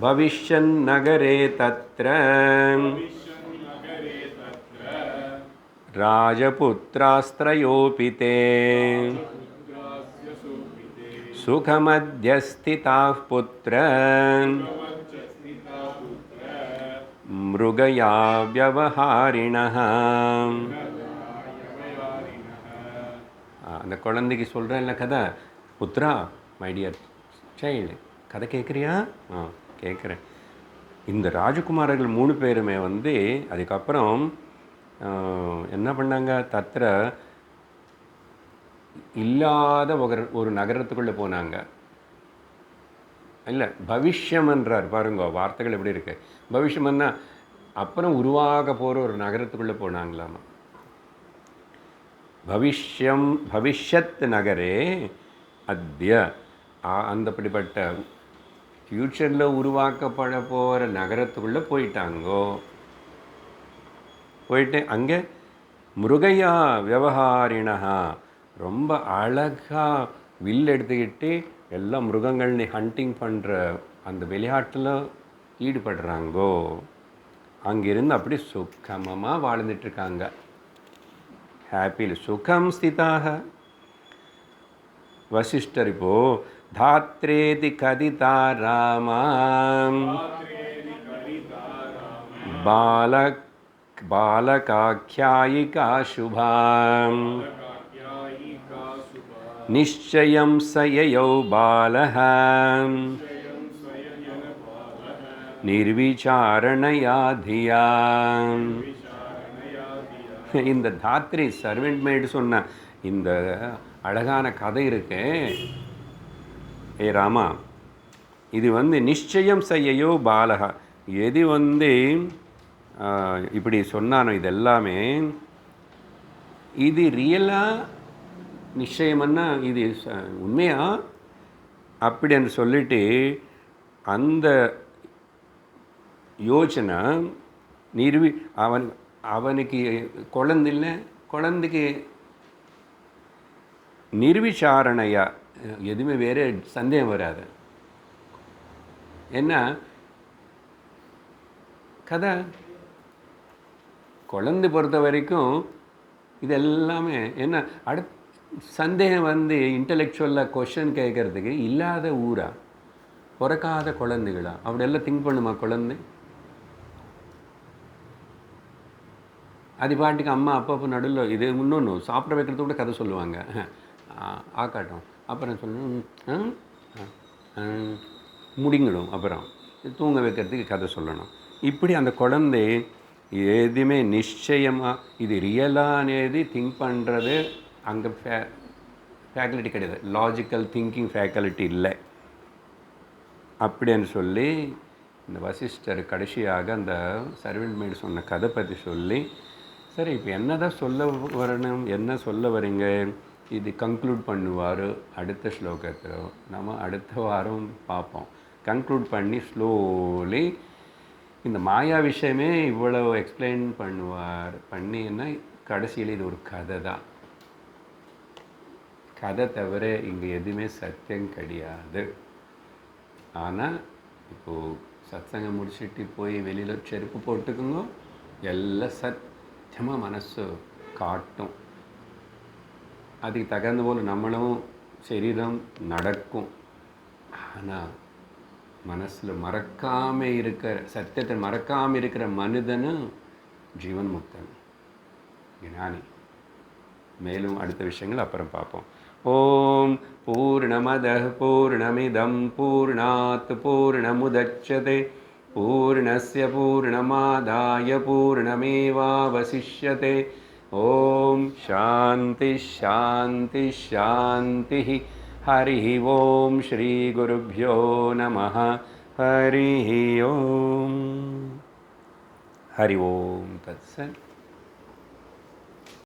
பவிஷ்யன் நகரே தத்ர ராஜபுத்ராஸ்த்ரயோபி தே சுகமத்யஸ்திதாः புத்ரன் மிருகயா வியவஹாரிணः. அந்த குழந்தைக்கு சொல்கிறேன்ல கதை, புத்ரா மை டியர் சைல்டு, கதை கேட்குறியா? கேட்குறேன். இந்த ராஜகுமாரர்கள் 3 பேருமே வந்து அதுக்கப்புறம் என்ன பண்ணாங்க, தத்திர இல்லாத ஒரு நகரத்துக்குள்ளே போனாங்க. இல்லை, பவிஷ்யம் என்றார் பாருங்க, வார்த்தைகள் எப்படி இருக்கு. பவிஷ்யம்னா அப்புறம் உருவாக போகிற ஒரு நகரத்துக்குள்ளே போனாங்களாமா. பவிஷ்யத் நகரே அத்ய, அந்தப்படிப்பட்ட ஃப்யூச்சரில் உருவாக்கப்பட போகிற நகரத்துக்குள்ளே போயிட்டாங்கோ. போயிட்டு அங்கே மிருகயா வியவஹாரிணா, ரொம்ப அழகாக வில் எடுத்துக்கிட்டு எல்லா மிருகங்கள்னு ஹண்டிங் பண்ணுற அந்த விளையாட்டில் ஈடுபடுறாங்கோ. அங்கிருந்து அப்படி சுகமமாக வாழ்ந்துட்டுருக்காங்க. ஹாப்பியில் சுகம் ஸ்திதாக. வசிஷ்டர் இப்போ தாத்ரேதி கதிதா ராமாம் பாலகாख्यायिका शुभाம் நிச்சயம் சயயௌ பாலஹ நிர்விசாரணயா தியா. இந்த தாத்ரி சர்வெண்ட் மேய்டு சொன்ன இந்த அழகான கதை இருக்கு. ஏ ராமா, இது வந்து நிச்சயம் செய்யையோ பாலகா, எது இப்படி சொன்னானோ இதெல்லாமே இது ரியலாக நிச்சயமன்னா இது உண்மையா அப்படின்னு சொல்லிட்டு அந்த யோசனை அவனுக்கு குழந்தைஇல்லை, குழந்தைக்கு நிர்விசாரணையா எதுவுமே வேறு சந்தேகம் வராது. என்ன கதை குழந்தை பொறுத்த வரைக்கும் இதெல்லாமே என்ன சந்தேகம் இன்டலெக்சுவலாக கொஷன் கேட்குறதுக்கு இல்லாத ஊரா, பிறக்காத குழந்தைகளா, அப்படியெல்லாம் திங்க் பண்ணுமா குழந்தை? அது பாட்டுக்கு அம்மா அப்பா நடுவில் இது இன்னொன்று சாப்பிட வைக்கிறது கூட கதை சொல்லுவாங்க. ஆக்காட்டும், அப்புறம் சொல்லணும், முடிங்கிடும், அப்புறம் தூங்க வைக்கிறதுக்கு கதை சொல்லணும். இப்படி அந்த குழந்தை எதுவுமே நிச்சயமாக இது ரியலானது திங்க் பண்ணுறது அங்கே ஃபேக்கல்ட்டி கிடையாது, லாஜிக்கல் திங்கிங் ஃபேக்கல்ட்டி இல்லை. அப்படின்னு சொல்லி இந்த வசிஷ்டர் கடைசியாக அந்த சர்வெண்ட் மேய்டு சொன்ன கதை பற்றி சொல்லி, சரி இப்போ என்ன தான் சொல்ல வரணும், என்ன சொல்ல வரீங்க, இது கன்க்ளூட் பண்ணுவார் அடுத்த ஸ்லோகத்தில். நம்ம அடுத்த வாரம் பார்ப்போம். கன்க்ளூட் பண்ணி ஸ்லோலி இந்த மாயா விஷயமே இவ்வளோ எக்ஸ்பிளைன் பண்ணின்னா கடைசியில் இது ஒரு கதை தான். கதை தவிர இங்கே எதுவுமே சத்தியம் கிடையாது. ஆனால் இப்போது சத்சங்கம் முடிச்சுட்டு போய் வெளியில் செருப்பு போட்டுக்குங்க, எல்லாம் சத்தியமாக மனசு காட்டும். அதுக்கு தகுந்த போல் நம்மளும் சரீரம் நடக்கும். ஆனால் மனசில் மறக்காமல் இருக்கிற சத்தியத்தை மறக்காமல் இருக்கிற மனிதனும் ஜீவன் முக்தன், ஞானி. மேலும் அடுத்த விஷயங்கள் அப்புறம் பார்ப்போம். ஓம் பூர்ணமதః பூர்ணமிதம் பூர்ணாத் பூர்ணமுதச்யதே பூர்ணஸ்ய பூர்ணமாதாய பூர்ணமேவாவசிஷ்யதே. ஓம் சாந்தி சாந்தி சாந்தி. ஹரி ஓம் ஸ்ரீ குருப்யோ நமः. ஹரி ஓம். ஹரி ஓம் தத்சத்.